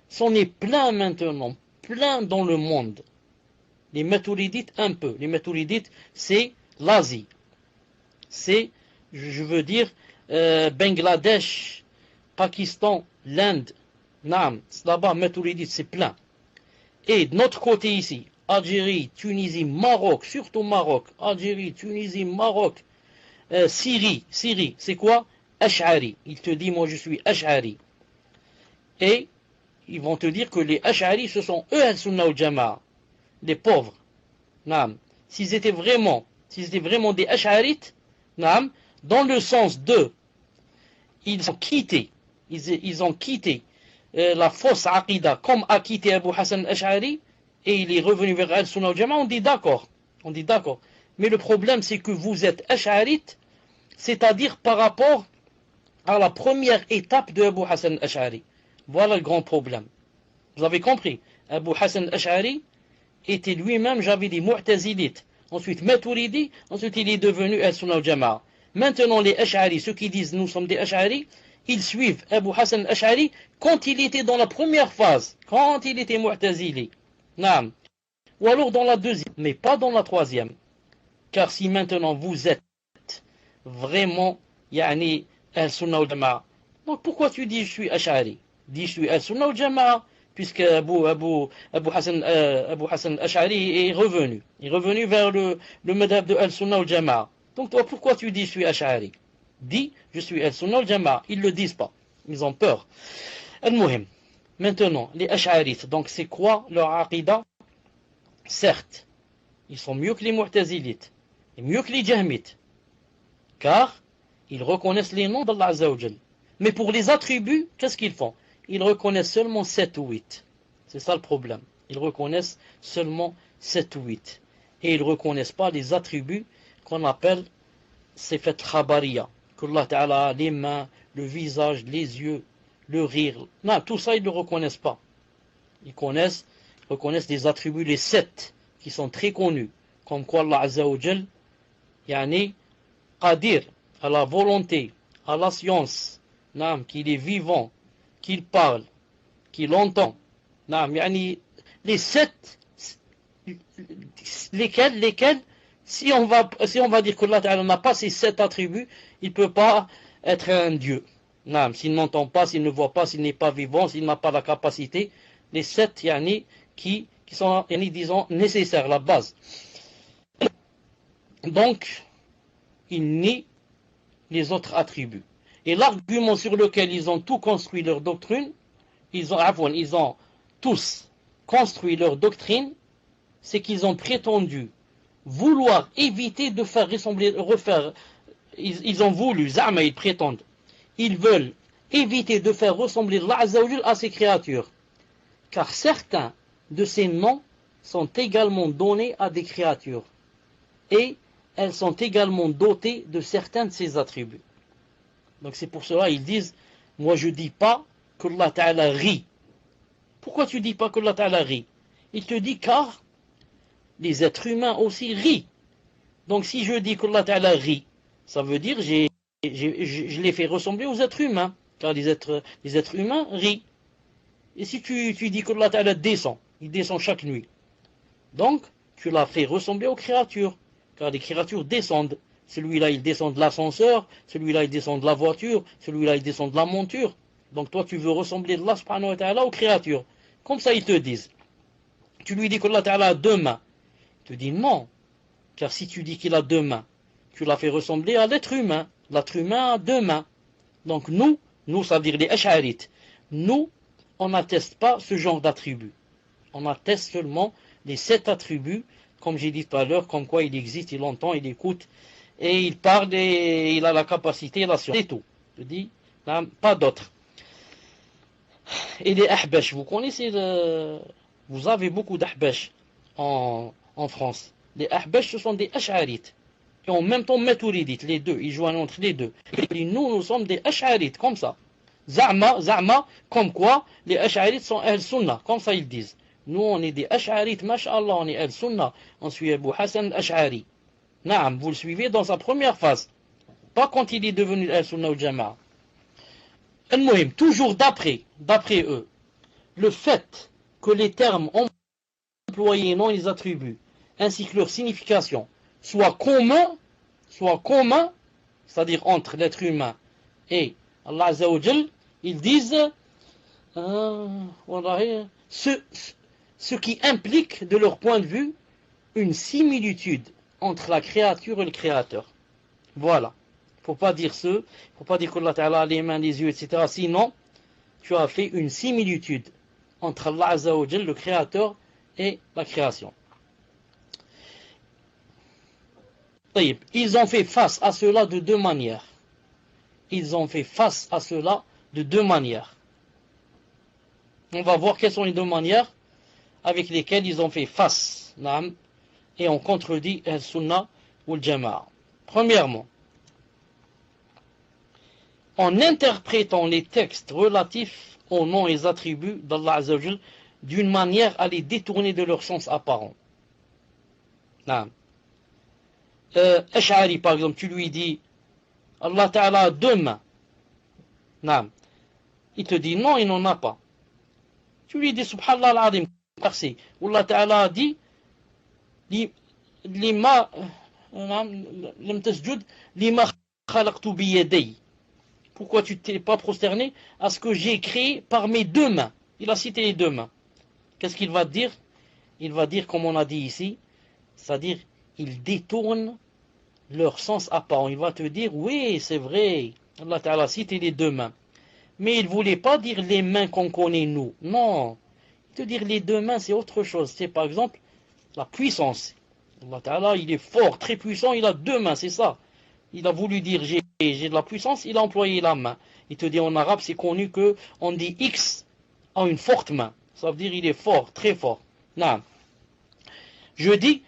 c'en est plein maintenant, plein dans le monde. Les Maturidites, un peu. Les Maturidites, c'est l'Asie. C'est, je veux dire, Bangladesh, Pakistan, l'Inde. Naam, là-bas, Maturidites, c'est plein. Et de notre côté ici, Algérie, Tunisie, Maroc, surtout Maroc, Algérie, Tunisie, Maroc, Syrie, c'est quoi? Ash'ari. Il te dit, moi je suis Ash'ari. Et ils vont te dire que les Ash'ari, ce sont eux al-Sunnah al-Jama'a, les pauvres. Naam. S'ils étaient vraiment des Ash'arites, naam, dans le sens de, ils ont quitté la fausse Aqida, comme a quitté Abu Hassan al-Ash'ari, et il est revenu vers al-Sunnah al-Jama'a, on dit d'accord. Mais le problème, c'est que vous êtes Ash'arite, c'est-à-dire par rapport à la première étape de Abu Hassan al-Ash'ari. Voilà le grand problème. Vous avez compris? Abu Hassan al-Ash'ari était lui-même, j'avais dit, Mu'tazilites. Ensuite, Maturidi. Ensuite, il est devenu al-Sunnah al-Jama'a. Maintenant, les Ash'ari, ceux qui disent nous sommes des Ash'ari, ils suivent Abu Hassan al-Ash'ari quand il était dans la première phase, quand il était Mu'tazili. Naam. Ou alors dans la deuxième, mais pas dans la troisième. Car si maintenant vous êtes vraiment, yani, al-Sunnah al-Jama'a, donc pourquoi tu dis je suis Ash'ari? Dis je suis al-Sunnah al-Jama'a, puisque Abu Hassan al-Ash'ari est revenu. Il est revenu vers le madhab de al-Sunnah al-Jama'a. Donc toi, pourquoi tu dis je suis Ash'ari? Dis je suis al-Sunnah al-Jama'a. Ils ne le disent pas. Ils ont peur. Al-Muhim. Maintenant, les Ash'arites, donc c'est quoi leur aqida? Certes, ils sont mieux que les Mu'tazilites, et mieux que les Jahmites, car ils reconnaissent les noms d'Allah Azza wa Jal. Mais pour les attributs, qu'est-ce qu'ils font? Ils reconnaissent seulement 7 ou 8. C'est ça le problème. Ils reconnaissent seulement 7 ou 8. Et ils ne reconnaissent pas les attributs qu'on appelle Sifat Khabariya. Qu'Allah Ta'ala a les mains, le visage, les yeux, le rire. Non, tout ça, ils ne le reconnaissent pas. Ils reconnaissent des attributs, les 7, qui sont très connus. Comme quoi Allah Azza wa Jal, yani, Qadir, à la volonté, à la science, qu'il est vivant, qu'il parle, qu'il entend. Yani, les 7, lesquels, si on va dire qu'Allah Ta'ala n'a pas ces 7 attributs, il ne peut pas être un Dieu. S'il n'entend pas, s'il ne voit pas, s'il n'est pas vivant, s'il n'a pas la capacité, les 7 yani, qui sont, yani, disons, nécessaires, la base. Donc, il nie les autres attributs. Et l'argument sur lequel ils ont tout construit leur doctrine, ils ont tous construit leur doctrine, c'est qu'ils ont prétendu vouloir éviter de faire refaire, ils ont voulu, Zama, ils prétendent, ils veulent éviter de faire ressembler Allah Azza wa Jal à ses créatures. Car certains de ces noms sont également donnés à des créatures. Et elles sont également dotées de certains de ces attributs. Donc c'est pour cela qu'ils disent, moi je ne dis pas qu'Allah Ta'ala rit. Pourquoi tu ne dis pas qu'Allah Ta'ala rit? Il te dit car les êtres humains aussi rient. Donc si je dis qu'Allah Ta'ala rit, ça veut dire je les fais ressembler aux êtres humains. Car les êtres humains rient. Et si tu dis qu'Allah Ta'ala descend, il descend chaque nuit. Donc tu l'as fait ressembler aux créatures. Car les créatures descendent. Celui-là, il descend de l'ascenseur. Celui-là, il descend de la voiture. Celui-là, il descend de la monture. Donc toi, tu veux ressembler Allah subhanahu wa ta'ala aux créatures. Comme ça, ils te disent. Tu lui dis qu'Allah ta'ala a 2 mains. Il te dit non. Car si tu dis qu'il a 2 mains, tu l'as fait ressembler à l'être humain. L'être humain a 2 mains. Donc nous, ça veut dire les Ash'arites, nous, on n'atteste pas ce genre d'attributs. On atteste seulement les 7 attributs, comme j'ai dit tout à l'heure, comme quoi il existe, il entend, il écoute, et il parle, et il a la capacité, la science, c'est tout. Je dis, pas d'autres. Et les Ahbash, vous connaissez, vous avez beaucoup d'Ahbash en France. Les Ahbash, ce sont des Ash'arites. Et en même temps, Maturidites, les deux, ils joignent entre les deux. Et nous sommes des Ash'arites, comme ça. Za'ma, comme quoi les Ash'arites sont al-Sunnah, comme ça ils disent. Nous, on est des Ash'arites, masha'Allah, on est al-Sunnah. On suit Abu Hassan al-Ash'ari. Naam, vous le suivez dans sa première phase. Pas quand il est devenu al-Sunnah al-Jama'a. Al-Muhim, toujours d'après eux, le fait que les termes employés, non les attributs, ainsi que leur signification, soit commun, c'est-à-dire entre l'être humain et Allah Azza wa Jal, ils disent ce qui implique de leur point de vue une similitude entre la créature et le créateur. Voilà. Il ne faut pas dire qu'Allah Ta'ala a les mains, les yeux, etc. Sinon, tu as fait une similitude entre Allah Azza wa Jal, le créateur, et la création. Ils ont fait face à cela de deux manières. On va voir quelles sont les deux manières avec lesquelles ils ont fait face. Et on contredit Al-Sunnah ou Al-Jama'a. Premièrement, en interprétant les textes relatifs aux noms et attributs d'Allah Azza wa Jal d'une manière à les détourner de leur sens apparent. Ash'ari par exemple, tu lui dis Allah Ta'ala a deux mains. Il te dit non, il n'en a pas. Tu lui dis Subhanallah al-Azim, merci. Allah Ta'ala a dit lima lam tasjud lima khalaqtu biyaday. Pourquoi tu t'es pas prosterné à ce que j'ai créé par mes deux mains? Il a cité les deux mains. Qu'est-ce qu'il va dire? Il va dire, comme on a dit ici, c'est-à-dire, il détourne leur sens apparent. Il va te dire, oui, c'est vrai, Allah Ta'ala a cité les deux mains. Mais il ne voulait pas dire les mains qu'on connaît nous. Non. Te dire les deux mains, c'est autre chose. C'est par exemple la puissance. Allah Ta'ala, il est fort, très puissant, il a deux mains, c'est ça. Il a voulu dire j'ai de la puissance, il a employé la main. Il te dit en arabe, c'est connu que on dit X a une forte main. Ça veut dire il est fort, très fort. Non. Je dis,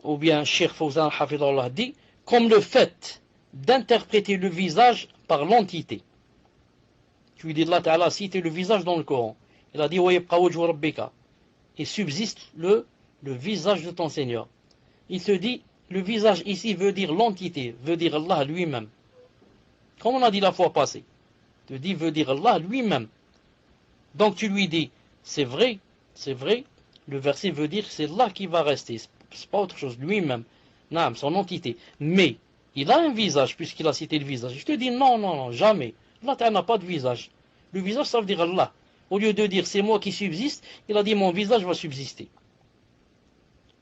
ou bien Cheikh Fawzan Hafidullah dit, comme le fait d'interpréter le visage par l'entité. Tu lui dis Allah Ta'ala cité le visage dans le Coran. Il a dit et subsiste le visage de ton Seigneur. Il te dit, le visage ici veut dire l'entité, veut dire Allah lui-même. Comme on a dit la fois passée. Il te dit, veut dire Allah lui-même. Donc tu lui dis, c'est vrai, le verset veut dire c'est Allah qui va rester, c'est pas autre chose, lui-même, son entité. Mais il a un visage, puisqu'il a cité le visage. Je te dis, non, jamais. Allah n'a pas de visage. Le visage, ça veut dire Allah. Au lieu de dire c'est moi qui subsiste, il a dit mon visage va subsister.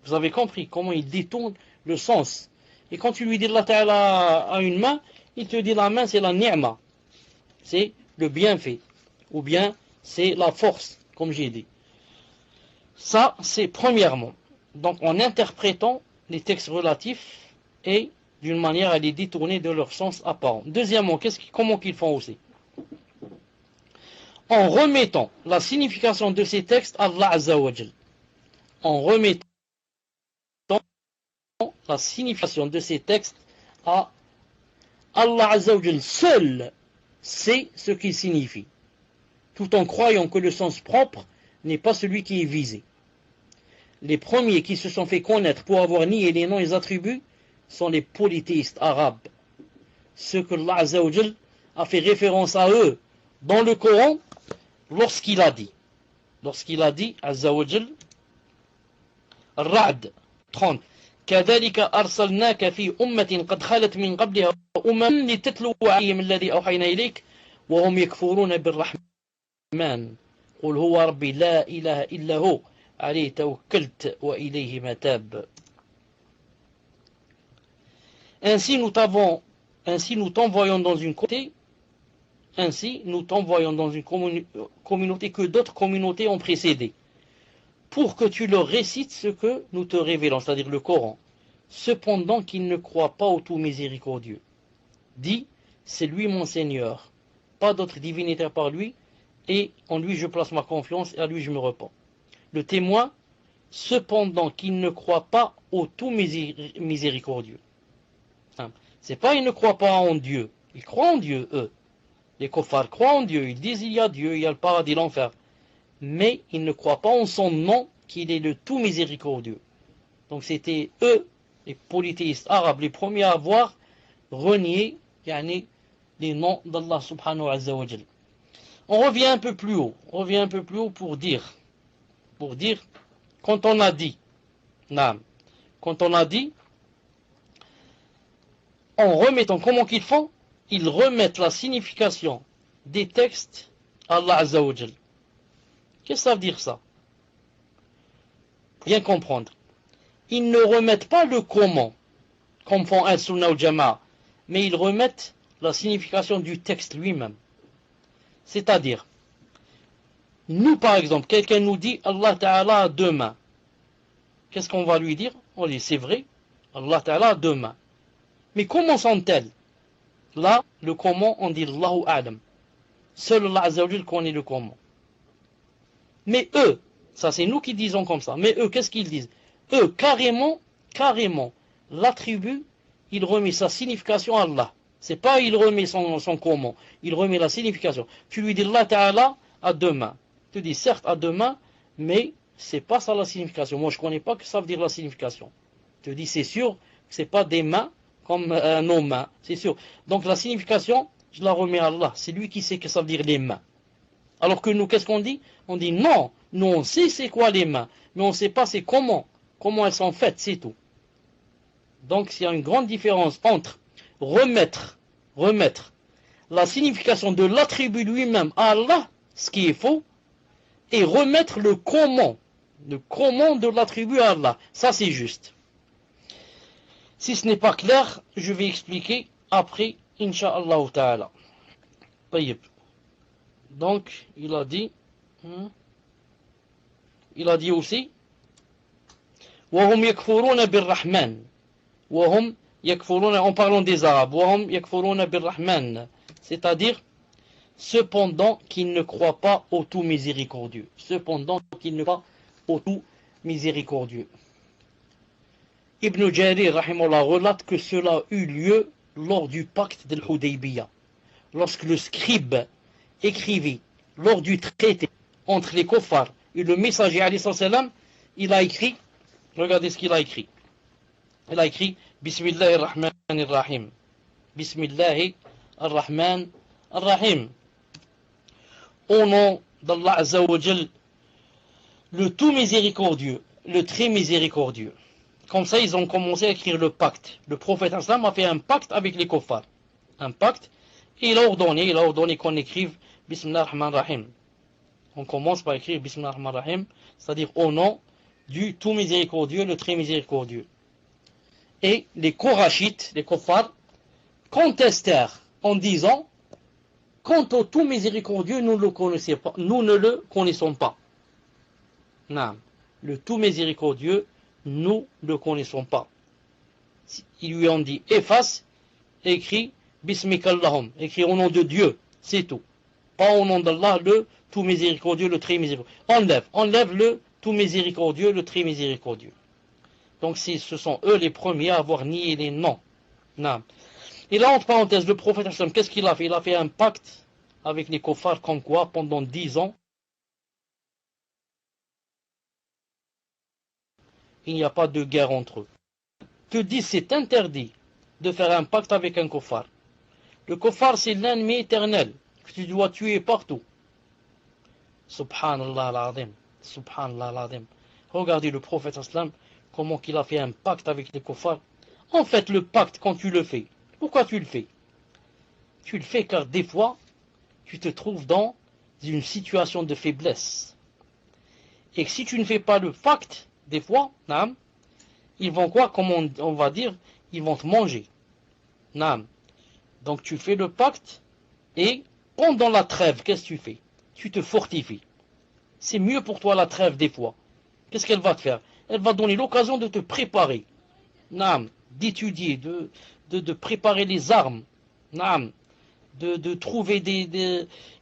Vous avez compris comment il détourne le sens. Et quand tu lui dis Allah Ta'ala a une main, il te dit la main c'est la ni'ma. C'est le bienfait. Ou bien c'est la force, comme j'ai dit. Ça, c'est premièrement. Donc en interprétant les textes relatifs et d'une manière à les détourner de leur sens apparent. Deuxièmement, comment qu'ils font aussi? En remettant la signification de ces textes à Allah Azza wa Jal. En remettant la signification de ces textes à Allah Azza wa Jal. Seul sait ce qu'ils signifient, tout en croyant que le sens propre n'est pas celui qui est visé. Les premiers qui se sont fait connaître pour avoir nié les noms et les attributs sont les polythéistes arabes. Ceux que Allah Azza wa Jal a fait référence à eux dans le Coran lorsqu'il a dit Azza wa Jal, Ra'd 30, كذلك أرسلناك في أمة قد خلت من قبلها لتتلو عليهم الذي أوحينا إليك وهم يكفرون بالرحمن قل هو ربي لا إله إلا هو عليه توكلت وإليه متاب. Ainsi nous t'envoyons dans une communauté que d'autres communautés ont précédé, pour que tu leur récites ce que nous te révélons, c'est-à-dire le Coran, cependant qu'ils ne croient pas au tout miséricordieux. Dis, c'est lui mon Seigneur, pas d'autre divinité par lui, et en lui je place ma confiance et à lui je me repens. Le témoin, cependant qu'ils ne croient pas au tout miséricordieux. C'est pas ils ne croient pas en Dieu, ils croient en Dieu, eux. Les kuffars croient en Dieu, ils disent il y a Dieu, il y a le paradis, l'enfer. Mais ils ne croient pas en son nom, qu'il est le tout miséricordieux. Donc c'était eux, les polythéistes arabes, les premiers à avoir renié les noms d'Allah subhanahu wa ta'ala. On revient un peu plus haut pour dire, quand on a dit quand on a dit, en remettant, comment qu'ils font? Ils remettent la signification des textes à Allah Azza wa Jal. Qu'est-ce que ça veut dire ça? Bien comprendre. Ils ne remettent pas le comment, comme font Al-Sunnah ou Jama'a, mais ils remettent la signification du texte lui-même. C'est-à-dire, nous par exemple, quelqu'un nous dit Allah Ta'ala a deux mains. Qu'est-ce qu'on va lui dire? On dit c'est vrai, Allah Ta'ala a deux mains. Mais comment sont-elles? Là, le comment, on dit Allahu A'lam. Seul Allah Azza wa Jal connaît le comment. Mais eux, ça c'est nous qui disons comme ça, mais eux, qu'est-ce qu'ils disent? Eux, carrément, l'attribut, il remet sa signification à Allah. C'est pas il remet son comment, il remet la signification. Tu lui dis Allah Ta'ala a deux mains. Tu dis certes à deux mains, mais c'est pas ça la signification. Moi je connais pas que ça veut dire la signification. Tu dis c'est sûr que c'est pas des mains comme nos mains, c'est sûr. Donc la signification, je la remets à Allah. C'est lui qui sait que ça veut dire les mains. Alors que nous, qu'est-ce qu'on dit? On dit non, nous on sait c'est quoi les mains, mais on ne sait pas c'est comment elles sont faites, c'est tout. Donc il y a une grande différence entre remettre la signification de l'attribut lui-même à Allah, ce qui est faux, et remettre le comment de l'attribut à Allah. Ça c'est juste. Si ce n'est pas clair, je vais expliquer après, Inch'Allah Ta'ala. Donc, il a dit aussi, وَهُمْ يَكْفُرُونَ بِالرَّحْمَنِ وَهُمْ يَكْفُرُونَ, en parlant des Arabes, وَهُمْ يَكْفُرُونَ بِالرَّحْمَنِ, c'est-à-dire, cependant qu'ils ne croient pas au tout miséricordieux. Cependant qu'ils ne croient pas au tout miséricordieux. Ibn Jarir, rahimahullah, relate que cela eut lieu lors du pacte de l'Hudaybiyah, lorsque le scribe écrivit lors du traité entre les kuffars et le messager alayhi salam, il a écrit, regardez ce qu'il a écrit. Il a écrit Bismillahir Rahmanir Rahim. Bismillahir Rahmanir Rahim. Au nom d'Allah Azza wa Jal, le tout miséricordieux, le très miséricordieux. Comme ça, ils ont commencé à écrire le pacte. Le prophète Islam a fait un pacte avec les kuffars. Un pacte. Et il a ordonné qu'on écrive Bismillah ar-Rahman ar-Rahim. On commence par écrire Bismillah ar-Rahman ar-Rahim, c'est-à-dire au nom du tout miséricordieux, le très miséricordieux. Et les Korachites, les kuffars, contestèrent en disant, quant au tout miséricordieux, nous ne le connaissons pas. Non. Le tout miséricordieux, nous ne le connaissons pas. Ils lui ont dit, efface, écris Bismikallahum, écrit au nom de Dieu, c'est tout. Pas au nom d'Allah, le tout miséricordieux, le très miséricordieux. Enlève le tout miséricordieux, le très miséricordieux. Donc ce sont eux les premiers à avoir nié les noms. Non. Et là, entre parenthèses, le prophète, qu'est-ce qu'il a fait? Il a fait un pacte avec les kuffars comme quoi, pendant 10 ans, il n'y a pas de guerre entre eux. Te dit c'est interdit de faire un pacte avec un kuffar. Le kuffar, c'est l'ennemi éternel que tu dois tuer partout. Subhanallah al-Azim. Subhanallah al-Azim. Regardez le prophète islam, comment il a fait un pacte avec les kuffars. En fait, le pacte, quand tu le fais, pourquoi tu le fais? Tu le fais car des fois, tu te trouves dans une situation de faiblesse. Et que si tu ne fais pas le pacte, des fois, ils vont quoi, comme on va dire, ils vont te manger. Donc tu fais le pacte et pendant la trêve, qu'est-ce que tu fais? Tu te fortifies. C'est mieux pour toi la trêve des fois. Qu'est-ce qu'elle va te faire? Elle va donner l'occasion de te préparer. D'étudier, de préparer les armes. De trouver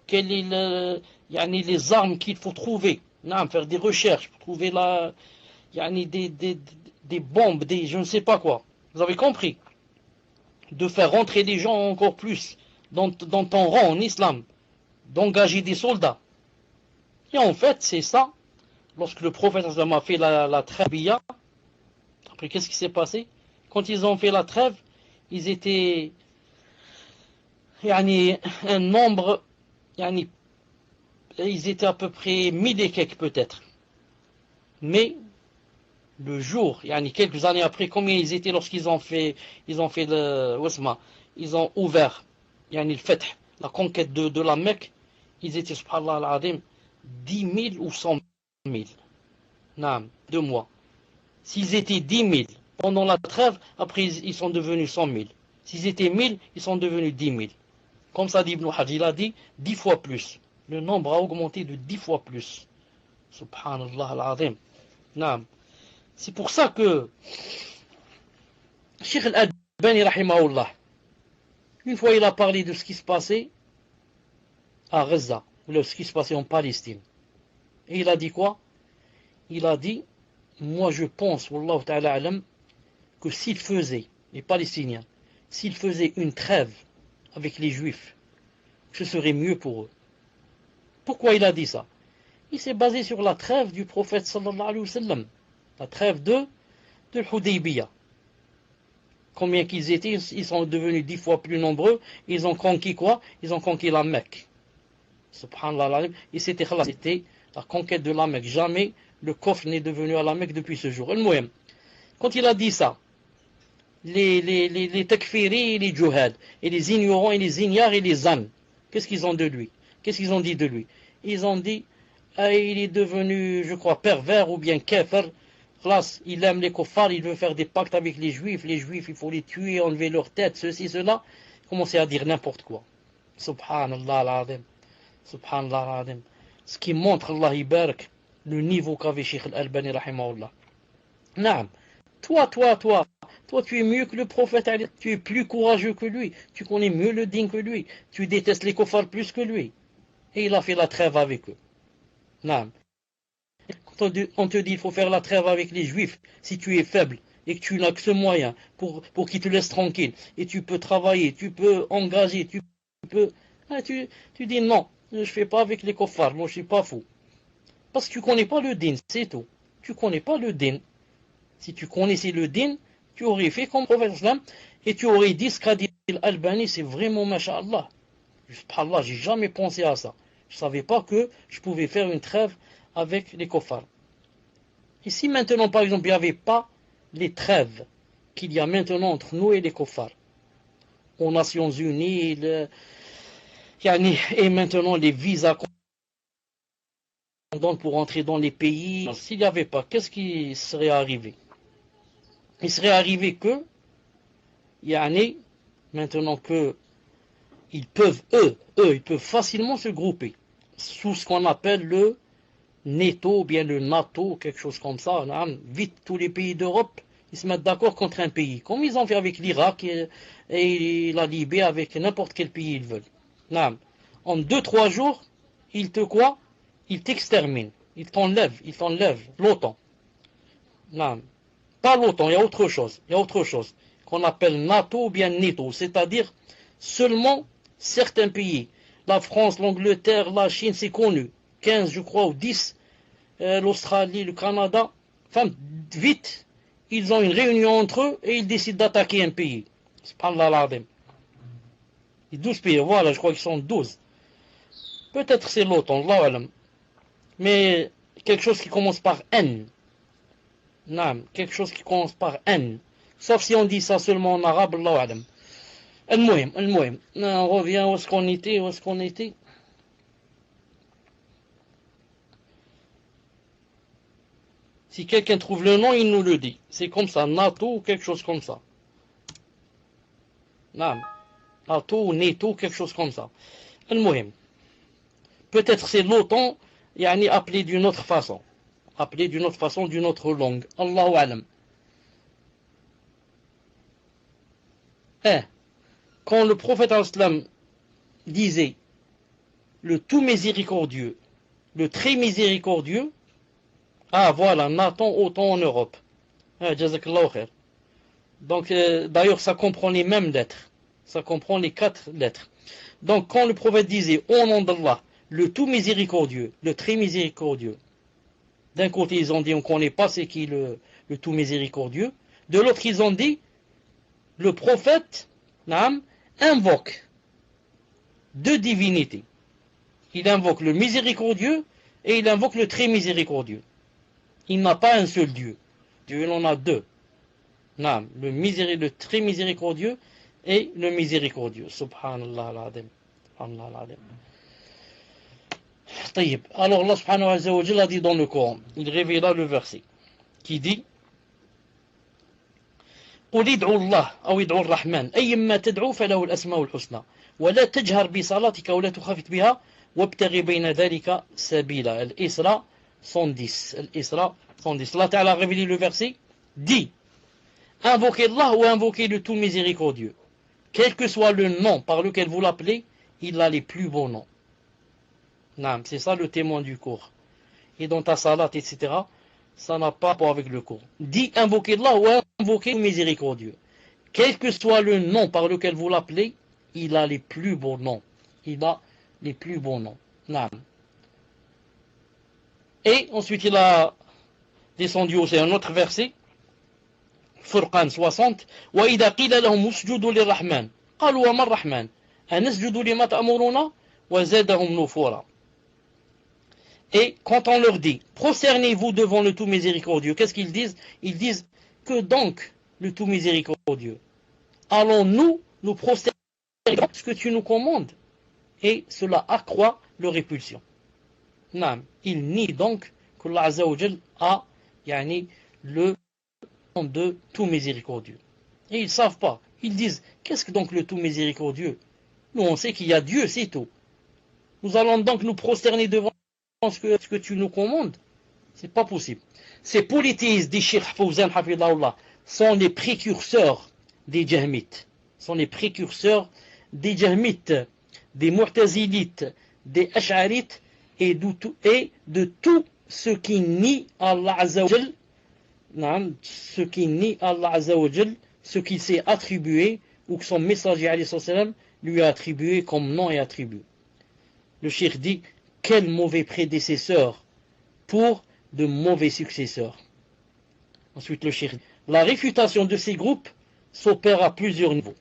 quelles sont les armes qu'il faut trouver. Faire des recherches pour trouver des bombes, je ne sais pas quoi. Vous avez compris? De faire rentrer des gens encore plus dans ton rang en islam, d'engager des soldats. Et en fait, c'est ça, lorsque le prophète a fait la trêve, après qu'est-ce qui s'est passé? Quand ils ont fait la trêve, ils étaient un nombre, ils étaient à peu près 1000 et quelques peut-être. Mais le jour, quelques années après, combien ils étaient lorsqu'ils ont fait le Wasma, ils ont ouvert le Fath, la conquête de la Mecque, ils étaient, subhanallah al-azim, 10 000 ou 100 000. Naam, 2 mois. S'ils étaient 10 000 pendant la trêve, après ils sont devenus 100 000. S'ils étaient 1000, ils sont devenus 10 000. Comme ça dit Ibn Hajj, il a dit 10 fois plus. Le nombre a augmenté de 10 fois plus. Subhanallah al-azim. Naam. C'est pour ça que Cheikh Al-Albani, rahimahullah, une fois il a parlé de ce qui se passait à Gaza, ou ce qui se passait en Palestine. Et il a dit quoi? Il a dit, moi je pense, wallahu ta'ala alam, que s'ils faisaient, les Palestiniens, s'ils faisaient une trêve avec les Juifs, ce serait mieux pour eux. Pourquoi il a dit ça? Il s'est basé sur la trêve du prophète sallallahu alayhi wa sallam, la trêve de l'Hudaybiyah. Combien qu'ils étaient, ils sont devenus 10 fois plus nombreux, ils ont conquis quoi? Ils ont conquis la Mecque. Subhanallah, et c'était la conquête de la Mecque. Jamais le coffre n'est devenu à la Mecque depuis ce jour. Quand il a dit ça, les takfiri et les djouhad, et les ignorants et les ignares et les ânes, qu'est-ce qu'ils ont de lui? Qu'est-ce qu'ils ont dit de lui? Ils ont dit, il est devenu, je crois, pervers ou bien kafir. Il aime les kuffars, il veut faire des pactes avec les juifs, il faut les tuer, enlever leur tête, ceci, cela. Commencer à dire n'importe quoi. Subhanallah al-azim. Subhanallah al-azim. Ce qui montre, Allah ibarak, le niveau qu'avait Cheikh Al-Albani, rahimahullah. Naam. Toi, tu es mieux que le prophète, tu es plus courageux que lui, tu connais mieux le din que lui, tu détestes les kuffars plus que lui. Et il a fait la trêve avec eux. Naam. Quand on te dit qu'il faut faire la trêve avec les juifs, si tu es faible et que tu n'as que ce moyen pour qu'ils te laissent tranquille, et tu peux travailler, tu peux engager, tu peux... Tu dis non, je ne fais pas avec les kuffars, moi je ne suis pas fou. Parce que tu ne connais pas le din, c'est tout. Tu ne connais pas le din. Si tu connaissais le din, tu aurais fait comme le prophète islam et tu aurais dit ce qu'a dit l'Albani, c'est vraiment masha'Allah. Subhanallah, j'ai jamais pensé à ça. Je ne savais pas que je pouvais faire une trêve avec les kuffars. Et si maintenant, par exemple, il n'y avait pas les trêves qu'il y a maintenant entre nous et les kuffars, aux Nations Unies, et maintenant les visas qu'on donne pour entrer dans les pays, s'il n'y avait pas, qu'est-ce qui serait arrivé? Il serait arrivé que, maintenant que ils peuvent facilement se grouper sous ce qu'on appelle le NATO, ou bien le NATO, quelque chose comme ça. Vite, tous les pays d'Europe, ils se mettent d'accord contre un pays, comme ils ont fait avec l'Irak et la Libye, avec n'importe quel pays ils veulent. En 2-3 jours, ils t'exterminent, ils t'enlèvent l'OTAN. Pas l'OTAN, il y a autre chose, qu'on appelle NATO ou bien NATO, c'est-à-dire seulement certains pays. La France, l'Angleterre, la Chine, c'est connu. 15, je crois, ou 10, l'Australie, le Canada. Enfin, vite, ils ont une réunion entre eux et ils décident d'attaquer un pays. Subhanallah al-azim. 12 pays, voilà, je crois qu'ils sont 12. Peut-être c'est l'OTAN, Allahu alam. Mais quelque chose qui commence par N. Quelque chose qui commence par N. Sauf si on dit ça seulement en arabe, Allahu alam. Al-Muhim. On revient où est-ce qu'on était. Si quelqu'un trouve le nom, il nous le dit. C'est comme ça, NATO ou quelque chose comme ça. NATO ou NATO, quelque chose comme ça. Al-Muhim. Peut-être c'est l'OTAN, appelé d'une autre façon. D'une autre langue. Allahu alam. Quand le prophète al-Islam disait le tout miséricordieux, le très miséricordieux, voilà, Nathan autant en Europe. Jazakallahu khair. Donc, d'ailleurs, ça comprend les mêmes lettres. Ça comprend les 4 lettres. Donc, quand le prophète disait au nom d'Allah, le tout miséricordieux, le très miséricordieux, d'un côté, ils ont dit on ne connaît pas c'est qui le tout miséricordieux. De l'autre, ils ont dit le prophète invoque 2 divinités. Il invoque le miséricordieux et il invoque le très miséricordieux. Il n'a pas un seul Dieu. Dieu, il en a deux. Naam, le très miséricordieux et le miséricordieux. Subhanallah al-Azim. Subhanallah al-Azim. طيب. Alors Allah subhanahu wa ta'ala a dit dans le Coran, il révéla le verset qui dit قل ادعوا الله أو ادعوا الرحمن أيما تدعوا فله الأسماء الحسنى ولا تجهر بصلاتك ولا تخافت بها وابتغي بين ذلك سبيلا. الإسراء 110. الإسراء 110. Allah Ta'ala a révélé le verset, dit invoquez Allah ou invoquez le tout miséricordieux. Quel que soit le nom par lequel vous l'appelez, il a les plus beaux noms. C'est ça le témoin du cours. Et dans ta salat, etc., ça n'a pas rapport avec le cours. Dis invoquez Allah ou invoquez le miséricordieux. Quel que soit le nom par lequel vous l'appelez, il a les plus beaux noms. Il a les plus beaux noms. Et ensuite il a descendu aussi un autre verset, Furqan 60, وَإِذَا قِيلَ لَهُمْ اسْجُدُوا لِلرَّحْمَنِ قَالُوا وَمَا الرَّحْمَنِ أَنَسْجُدُ لِمَا تَأْمُرُونَ وَزَادَهُمْ نُفُورًا. Et quand on leur dit, prosternez-vous devant le tout miséricordieux, qu'est-ce qu'ils disent? Ils disent, que donc le tout miséricordieux? Allons-nous nous prosterner devant ce que tu nous commandes? Et cela accroît leur répulsion. Ils nient donc que Allah Azza wa Jal a le nom de tout miséricordieux. Et ils ne savent pas. Ils disent, qu'est-ce que donc le tout miséricordieux? Nous on sait qu'il y a Dieu, c'est tout. Nous allons donc nous prosterner devant ce que tu nous commandes? C'est pas possible. Ces polythéistes des Cheikh Fawzan Hafidahullah sont les précurseurs des Jahmites. Sont les précurseurs des Jahmites, des Mu'tazilites, des Ash'arites et de tout ce qui nie Allah Azza wa Jal, ce qui nie Allah Azza wa Jal, ce qu'il s'est attribué ou que son messager alayhi salam lui a attribué comme nom et attribut. Le Cheikh dit, quel mauvais prédécesseur pour de mauvais successeurs. Ensuite le Cheikh dit, la réfutation de ces groupes s'opère à plusieurs niveaux.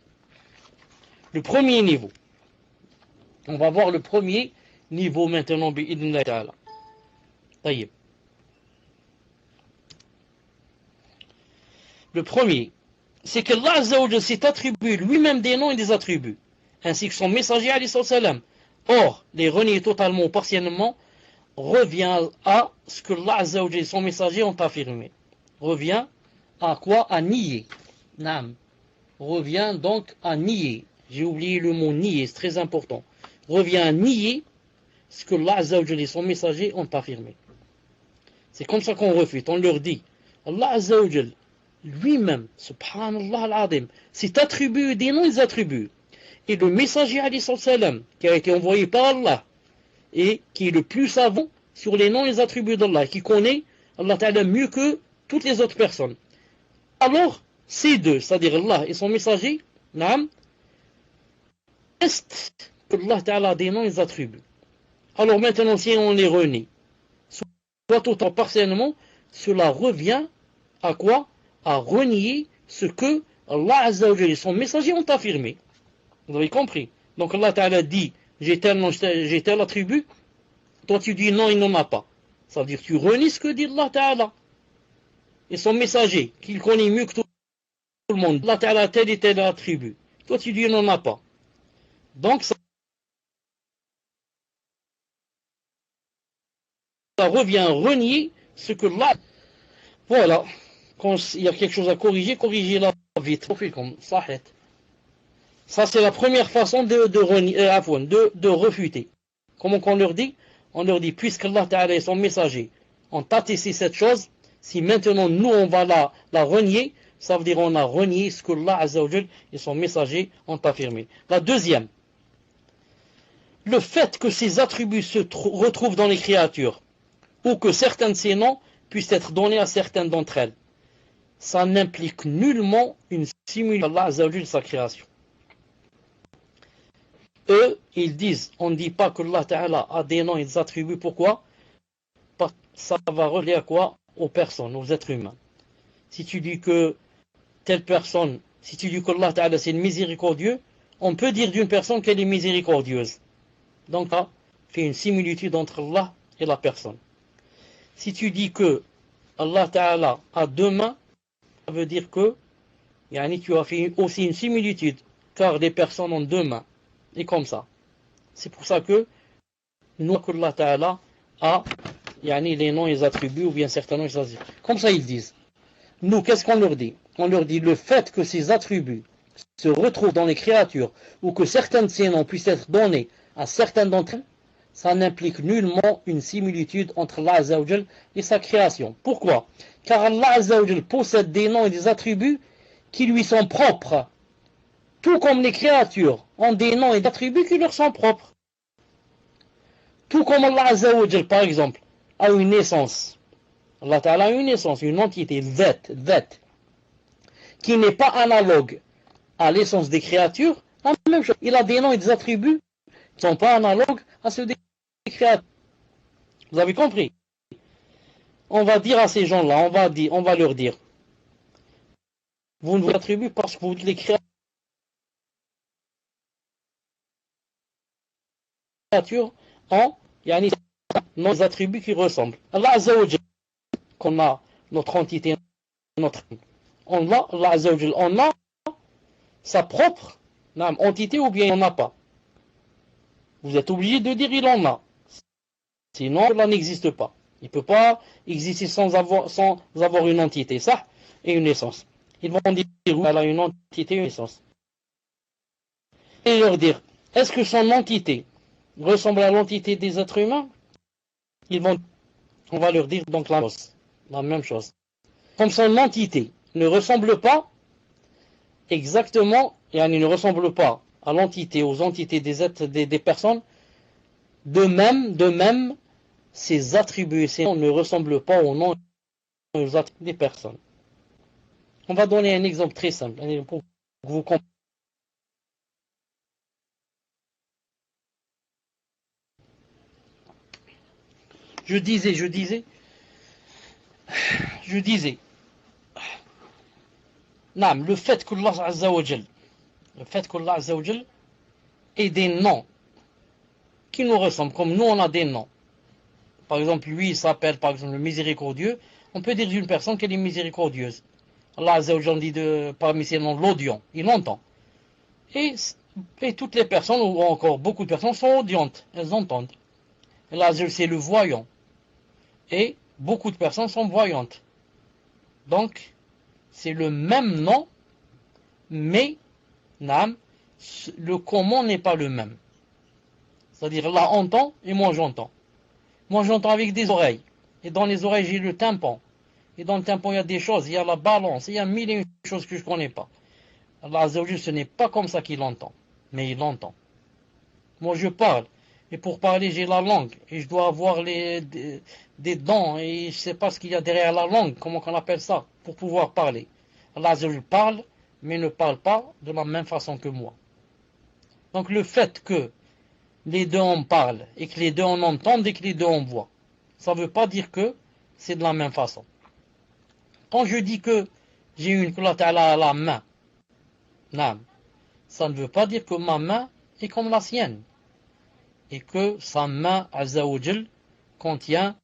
Le premier niveau, on va voir le premier niveau maintenant, bi'idhnillah ta'ala. Taïb. Le premier, c'est que Allah Azza wa Jalla s'est attribué lui-même des noms et des attributs, ainsi que son messager alayhi salam. Or, les renier totalement ou partiellement revient à ce que Allah Azza wa Jalla et son messager ont affirmé. Revient à quoi? À nier. Revient donc à nier. J'ai oublié le mot nier, c'est très important. Revient à nier ce que Allah Azza wa Jalla et son messager ont affirmé. C'est comme ça qu'on refute. On leur dit, Allah Azza wa Jalla lui-même, subhanallah al-azim, s'est attribué des noms et des attributs. Et le messager alayhi salam, qui a été envoyé par Allah, et qui est le plus savant sur les noms et les attributs d'Allah, qui connaît Allah Ta'ala mieux que toutes les autres personnes. Alors, ces deux, c'est-à-dire Allah et son messager, est que Allah Ta'ala a des noms et des attributs. Alors maintenant, si on les renie, soit autant partiellement, cela revient à quoi? À renier ce que Allah Azza wa Jalla et son messager ont affirmé. Vous avez compris? Donc Allah Ta'ala dit, j'ai tel nom, j'ai tel attribut. Toi tu dis non, il n'en a pas. Ça veut dire que tu renies ce que dit Allah Ta'ala. Et son messager, qu'il connaît mieux que tout le monde. Allah Ta'ala a tel et tel attribut. Toi tu dis il n'en a pas. Donc ça revient à renier ce que Allah... Voilà. Quand il y a quelque chose à corriger, corrigez-la vite. Ça, c'est la première façon de refuter. Comment qu'on leur dit? On leur dit, puisqu'Allah Ta'ala et son messager ont attesté cette chose, si maintenant nous on va la renier, ça veut dire on a renié ce que Allah Azza wa Jal et son messager ont affirmé. La deuxième, le fait que ces attributs se retrouvent dans les créatures, ou que certains de ces noms puissent être donnés à certaines d'entre elles, ça n'implique nullement une simulation d'Allah Azza wa Jal de sa création. Eux, ils disent, on ne dit pas que Allah Ta'ala a des noms et des attributs. Pourquoi? Parce que ça va relier à quoi? Aux personnes, aux êtres humains. Si tu dis que telle personne, si tu dis que Allah Ta'ala c'est miséricordieux, on peut dire d'une personne qu'elle est miséricordieuse. Donc là, fait une similitude entre Allah et la personne. Si tu dis que Allah Ta'ala a deux mains, ça veut dire que tu as fait aussi une similitude, car des personnes ont deux mains, et comme ça. C'est pour ça que nous, Allah Ta'ala a les noms et les attributs, ou bien certains noms et les attributs. Comme ça, ils disent. Nous, qu'est-ce qu'on leur dit? On leur dit le fait que ces attributs se retrouvent dans les créatures, ou que certains de ces noms puissent être donnés à certains d'entre eux, ça n'implique nullement une similitude entre Allah Azza wa Jal et sa création. Pourquoi? Car Allah Azza wa Jal possède des noms et des attributs qui lui sont propres, tout comme les créatures ont des noms et des attributs qui leur sont propres. Tout comme Allah Azza wa Jal, par exemple, a une essence. Allah Ta'ala a une essence, une entité, Dhat, qui n'est pas analogue à l'essence des créatures. La même chose. Il a des noms et des attributs qui ne sont pas analogues à ceux des créatures. Vous avez compris? On va dire à ces gens-là, on va leur dire, vous ne vous attribuez parce que vous les créatures ont nos attributs qui ressemblent. Allah Azza wa Jal, qu'on a notre entité, Allah Azza wa Jal, on a sa propre entité ou bien il n'en a pas. Vous êtes obligé de dire il en a. Sinon, cela n'existe pas. Il ne peut pas exister sans avoir une entité, ça, et une essence. Ils vont dire elle a une entité et une essence. Et leur dire, est-ce que son entité ressemble à l'entité des êtres humains? On va leur dire donc la même chose. Comme son entité ne ressemble pas exactement, et elle ne ressemble pas à l'entité, aux entités des êtres, des personnes, de même, ses attributs et ses noms ne ressemblent pas aux noms et aux attributs des personnes. On va donner un exemple très simple pour que vous compreniez. Je disais, le fait que Allah Azza wa Jal, ait des noms qui nous ressemblent, comme nous on a des noms. Par exemple, lui il s'appelle par exemple le miséricordieux, on peut dire d'une personne qu'elle est miséricordieuse. Allah Azza wa Jal dit parmi ses noms l'audient, il entend. Et toutes les personnes, ou encore beaucoup de personnes, sont audientes, elles entendent. Allah Azza wa Jal c'est le voyant. Et beaucoup de personnes sont voyantes. Donc, c'est le même nom, mais le comment n'est pas le même. C'est-à-dire, là, entend et moi, j'entends. Moi, j'entends avec des oreilles. Et dans les oreilles, j'ai le tympan. Et dans le tympan, il y a des choses. Il y a la balance. Il y a mille et une choses que je ne connais pas. Allah Azza wa Jal, ce n'est pas comme ça qu'il entend. Mais il entend. Moi, je parle. Et pour parler, j'ai la langue. Et je dois avoir des dents. Et je ne sais pas ce qu'il y a derrière la langue. Comment on appelle ça? Pour pouvoir parler. Allah Azza wa Jal parle, mais ne parle pas de la même façon que moi. Donc le fait que les deux en parlent, et que les deux en entendent, et que les deux en voient, ça ne veut pas dire que c'est de la même façon. Quand je dis que j'ai une Allah Ta'ala à la main, ça ne veut pas dire que ma main est comme la sienne. Et que sa main, Azza wa Jal, contient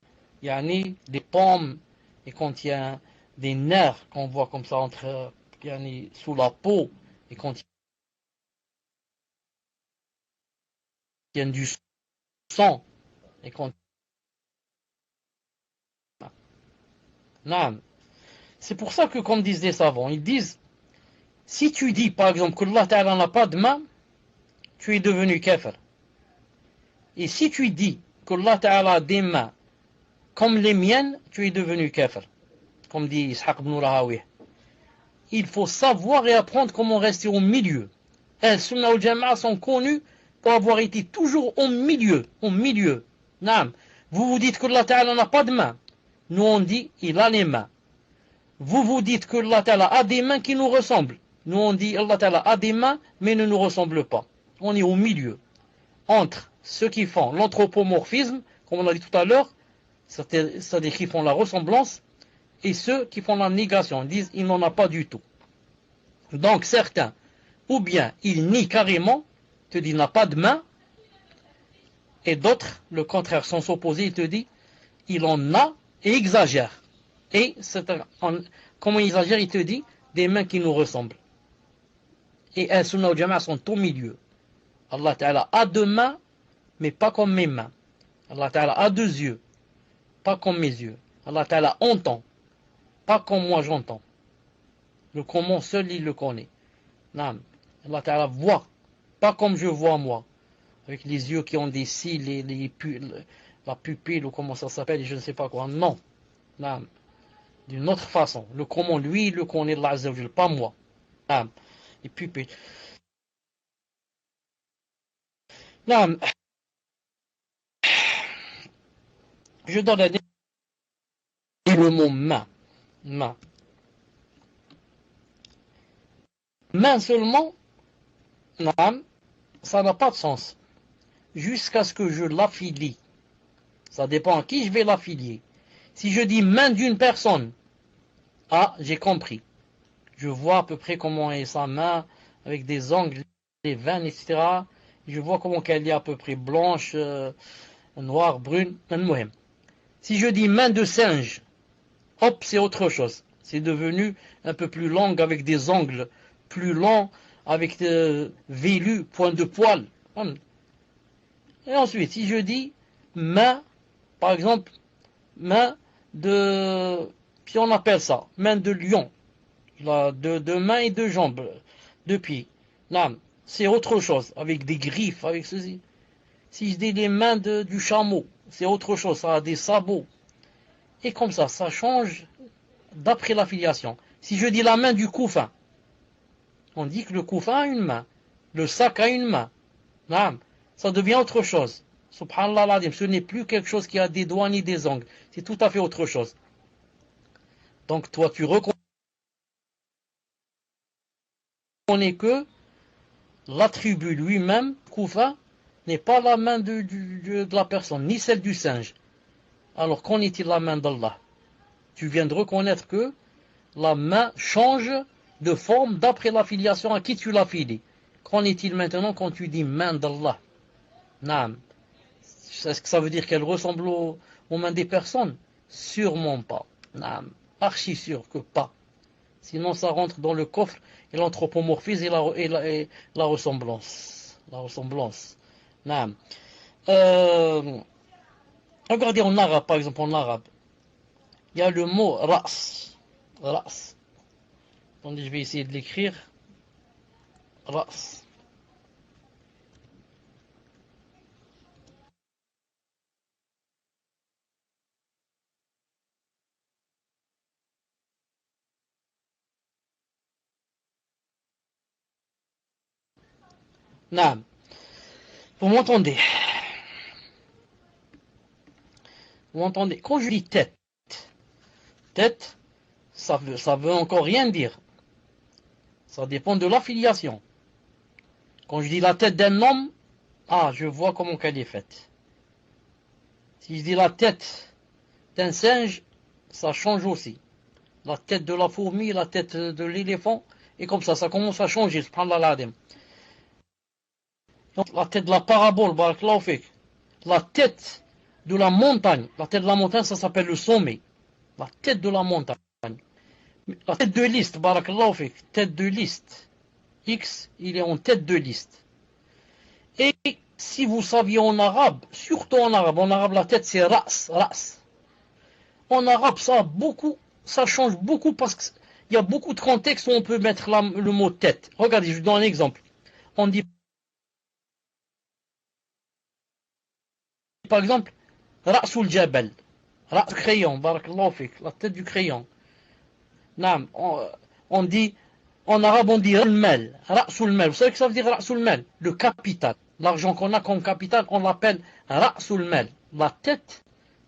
des pommes, et contient des nerfs qu'on voit comme ça sous la peau, et contient du sang, et contient... C'est pour ça que, comme disent les savants, ils disent, si tu dis par exemple que Allah Ta'ala n'a pas de main, tu es devenu kafir. Et si tu dis que Allah Ta'ala a des mains comme les miennes, tu es devenu kafir. Comme dit Ishaq ibn Rahawi. Il faut savoir et apprendre comment rester au milieu. Les Sunnah wal Jama'a sont connus pour avoir été toujours au milieu. Vous vous dites que Allah Ta'ala n'a pas de main. Nous on dit il a les mains. Vous vous dites que Allah Ta'ala a des mains qui nous ressemblent. Nous on dit Allah Ta'ala a des mains mais ne nous ressemble pas. On est au milieu. Entre ceux qui font l'anthropomorphisme, comme on a dit tout à l'heure, c'est-à-dire qui font la ressemblance, et ceux qui font la négation, ils disent il n'en a pas du tout. Donc certains, ou bien ils nient carrément, te disent il n'a pas de main, et d'autres, le contraire, sont opposés, ils te disent il en a et exagère. Et comment ils agissent, il te dit des mains qui nous ressemblent. Et Al-Sunnah wal Jama'a sont au milieu. Allah Ta'ala a deux mains, mais pas comme mes mains. Allah Ta'ala a deux yeux, pas comme mes yeux. Allah Ta'ala entend, pas comme moi j'entends. Le comment seul il le connaît. Non. Allah Ta'ala voit, pas comme je vois moi. Avec les yeux qui ont des cils, la pupille, ou comment ça s'appelle, je ne sais pas quoi. Non. Non. D'une autre façon. Le comment, lui, il le connaît, Allah Azza wa Jal, pas moi. Non. Les pupilles. Non. Je donne le mot main. Main. Main seulement, non, ça n'a pas de sens. Jusqu'à ce que je l'affilie. Ça dépend à qui je vais l'affilier. Si je dis main d'une personne, ah, j'ai compris. Je vois à peu près comment est sa main, avec des angles, des veines, etc. Je vois comment qu'elle est à peu près blanche, noire, brune. Si je dis main de singe, hop, c'est autre chose. C'est devenu un peu plus long, avec des angles plus longs, avec velus, point de poil. Et ensuite, si je dis main, par exemple, main de... Puis on appelle ça main de lion. De mains et de jambes, de pieds. Là, c'est autre chose, avec des griffes, avec ceci. Si je dis les mains du chameau, c'est autre chose, ça a des sabots. Et comme ça change d'après l'affiliation. Si je dis la main du couffin, on dit que le couffin a une main, le sac a une main. Là, ça devient autre chose. Subhanallah l'adim, ce n'est plus quelque chose qui a des doigts ni des ongles. C'est tout à fait autre chose. Donc toi, tu reconnais que l'attribut lui-même, Koufa, n'est pas la main de la personne, ni celle du singe. Alors qu'en est-il la main d'Allah? Tu viens de reconnaître que la main change de forme d'après l'affiliation à qui tu l'affilis. Qu'en est-il maintenant quand tu dis main d'Allah? Naam. Est-ce que ça veut dire qu'elle ressemble aux mains des personnes? Sûrement pas. Naam. Archi sûr que pas. Sinon ça rentre dans le coffre et l'anthropomorphisme et la ressemblance. La ressemblance. Naam. Regardez en arabe, par exemple, en arabe. Il y a le mot ras. Ras. Attendez, je vais essayer de l'écrire. Ras. Naam. Vous m'entendez? Vous m'entendez? Quand je dis tête, tête, ça veut encore rien dire. Ça dépend de l'affiliation. Quand je dis la tête d'un homme, ah, je vois comment qu'elle est faite. Si je dis la tête d'un singe, ça change aussi. La tête de la fourmi, la tête de l'éléphant, et comme ça commence à changer. Je prends la ladem. La tête de la parabole, la tête de la montagne, ça s'appelle le sommet. La tête de la montagne. La tête de liste, tête de liste. X, il est en tête de liste. Et si vous saviez en arabe, surtout en arabe la tête c'est ras, ras. En arabe ça change beaucoup parce qu'il y a beaucoup de contextes où on peut mettre le mot tête. Regardez, je vous donne un exemple. On dit par exemple, Ra'sul Jabal, Ra's crayon, barakallahu fik, la tête du crayon. Naam, on dit, en arabe on dit Ra'sul Mal. Vous savez que ça veut dire Ra'sul Mal? Le capital. L'argent qu'on a comme capital, on l'appelle Ra'sul Mal. La tête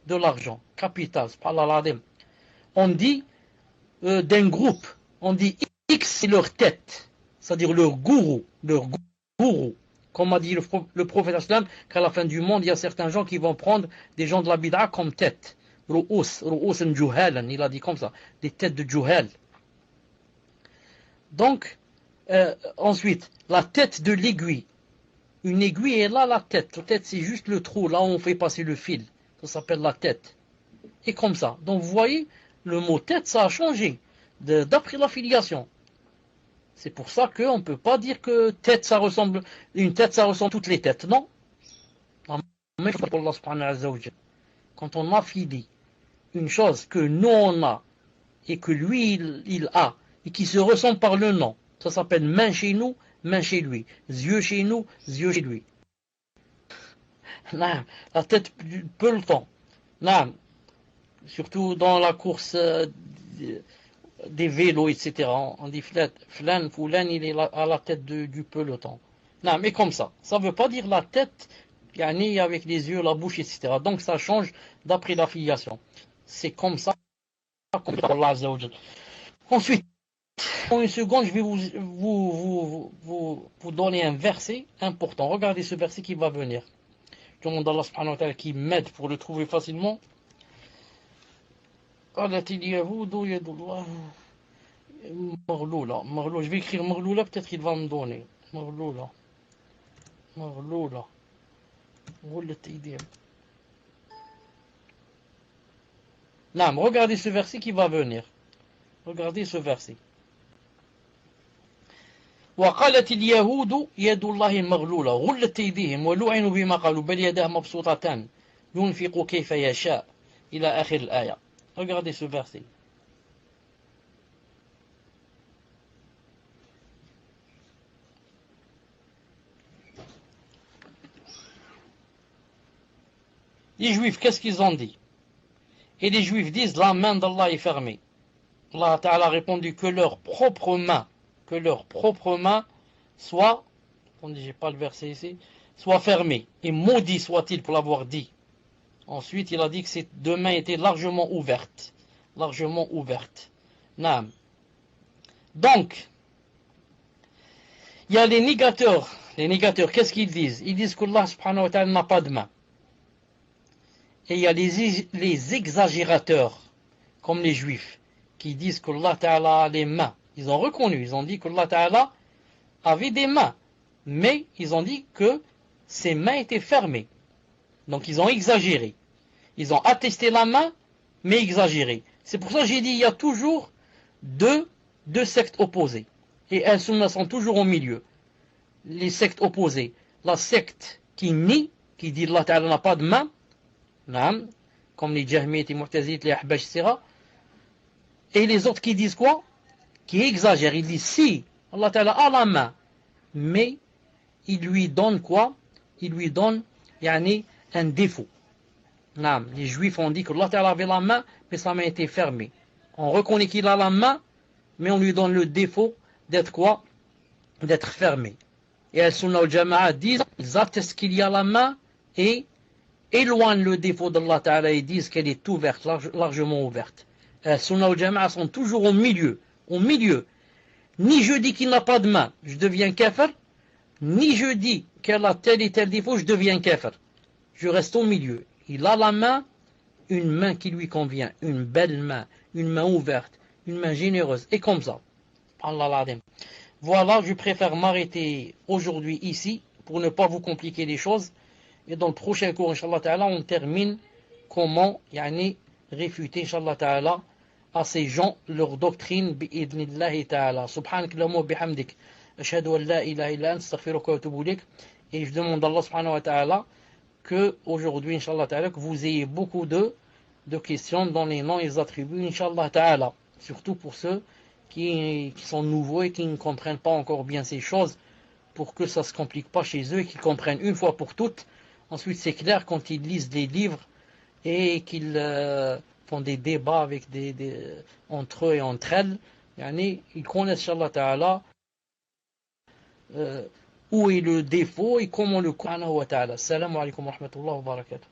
de l'argent. Capital, on dit d'un groupe, on dit X c'est leur tête. C'est-à-dire leur gourou. Leur gourou. Comme a dit le prophète islam, qu'à la fin du monde, il y a certains gens qui vont prendre des gens de la bid'a comme tête. Ru'us Juhal, il a dit comme ça, des têtes de Juhal. Donc, ensuite, la tête de l'aiguille. Une aiguille est là, la tête. La tête, c'est juste le trou, là où on fait passer le fil. Ça s'appelle la tête. Et comme ça. Donc, vous voyez, le mot tête, ça a changé d'après la filiation. C'est pour ça qu'on ne peut pas dire que tête, ça ressemble, une tête, ça ressemble à toutes les têtes. Non. Quand on affilie une chose que nous on a et que lui il a et qui se ressemble par le nom, ça s'appelle main chez nous, main chez lui, yeux chez nous, yeux chez lui. La tête du peloton, surtout dans la course des vélos, etc. On dit flan, foulan, il est à la tête du peloton. Non, mais comme ça ne veut pas dire la tête avec les yeux, la bouche, etc. Donc ça change d'après l'affiliation. C'est comme ça. Ensuite, en une seconde, je vais vous donner un verset important. Regardez ce verset qui va venir. Je demande à Allah subhanahu wa ta'ala qui m'aide pour le trouver facilement. Je vais écrire Marloula, peut-être qu'il va me donner. Marloula. Regardez ce verset qui va venir. Regardez ce verset. وقالت اليهود يد الله مغلولة غلت أيديهم ولعنوا بما قالوا بل يداه مبسوطتان ينفق كيف يشاء إلى آخر الآية. Regardez ce verset. Les Juifs, qu'est-ce qu'ils ont dit? Et les Juifs disent la main d'Allah est fermée. Allah Ta'ala a répondu que leur propre main soit, attendez, j'ai pas le verset ici, soit fermée. Et maudit soit-il pour l'avoir dit. Ensuite, il a dit que ces deux mains étaient largement ouvertes. Largement ouvertes. Naam. Donc, il y a les négateurs. Les négateurs, qu'est-ce qu'ils disent? Ils disent qu'Allah subhanahu wa ta'ala n'a pas de main. Et il y a les exagérateurs, comme les Juifs, qui disent qu'Allah Ta'ala a les mains. Ils ont reconnu, ils ont dit qu'Allah Ta'ala avait des mains. Mais ils ont dit que ses mains étaient fermées. Donc ils ont exagéré. Ils ont attesté la main, mais exagéré. C'est pour ça que j'ai dit, il y a toujours deux sectes opposées. Et elles sont toujours au milieu. Les sectes opposées. La secte qui nie, qui dit Allah Ta'ala n'a pas de main, comme les Jahmites, les Mu'tazites, les Ahbash, etc. Et les autres qui disent quoi? Qui exagèrent. Ils disent si Allah Ta'ala a la main, mais il lui donne quoi? Il lui donne un défaut. Les Juifs ont dit que Allah Ta'ala avait la main, mais sa main était fermée. On reconnaît qu'il a la main, mais on lui donne le défaut d'être quoi? D'être fermé. Et Al-Sunnah al-Jama'a disent, ils attestent qu'il y a la main et éloignent le défaut d'Allah Ta'ala et disent qu'elle est ouverte, largement ouverte. Sunnah al-Jama'a sont toujours au milieu. Au milieu. Ni je dis qu'il n'a pas de main, je deviens kafir, ni je dis qu'elle a tel et tel défaut, je deviens kafir. Je reste au milieu. Il a la main, une main qui lui convient, une belle main, une main ouverte, une main généreuse, et comme ça. Allah l'adem. Voilà, je préfère m'arrêter aujourd'hui ici, pour ne pas vous compliquer les choses. Et dans le prochain cours, Inch'Allah Ta'ala, on termine comment réfuter, Inch'Allah Ta'ala, à ces gens leur doctrine, bi'idnillahi Ta'ala. Subhanak Allahumma bihamdik. Ashhadu an la ilaha illa anta astaghfiruka wa atubu ilayk. Et je demande à Allah Subhanahu wa Ta'ala que aujourd'hui, Inch'Allah Ta'ala, que vous ayez beaucoup de questions dans les noms et les attributs, Inch'Allah Ta'ala. Surtout pour ceux qui sont nouveaux et qui ne comprennent pas encore bien ces choses, pour que ça ne se complique pas chez eux et qu'ils comprennent une fois pour toutes. Ensuite, c'est clair, quand ils lisent des livres et qu'ils font des débats avec entre eux et entre elles, ils connaissent, Inch'Allah Ta'ala, où est le défaut et comment le Qur'an wa ta'ala. Assalamu alaikum wa rahmatullahi wa barakatuh.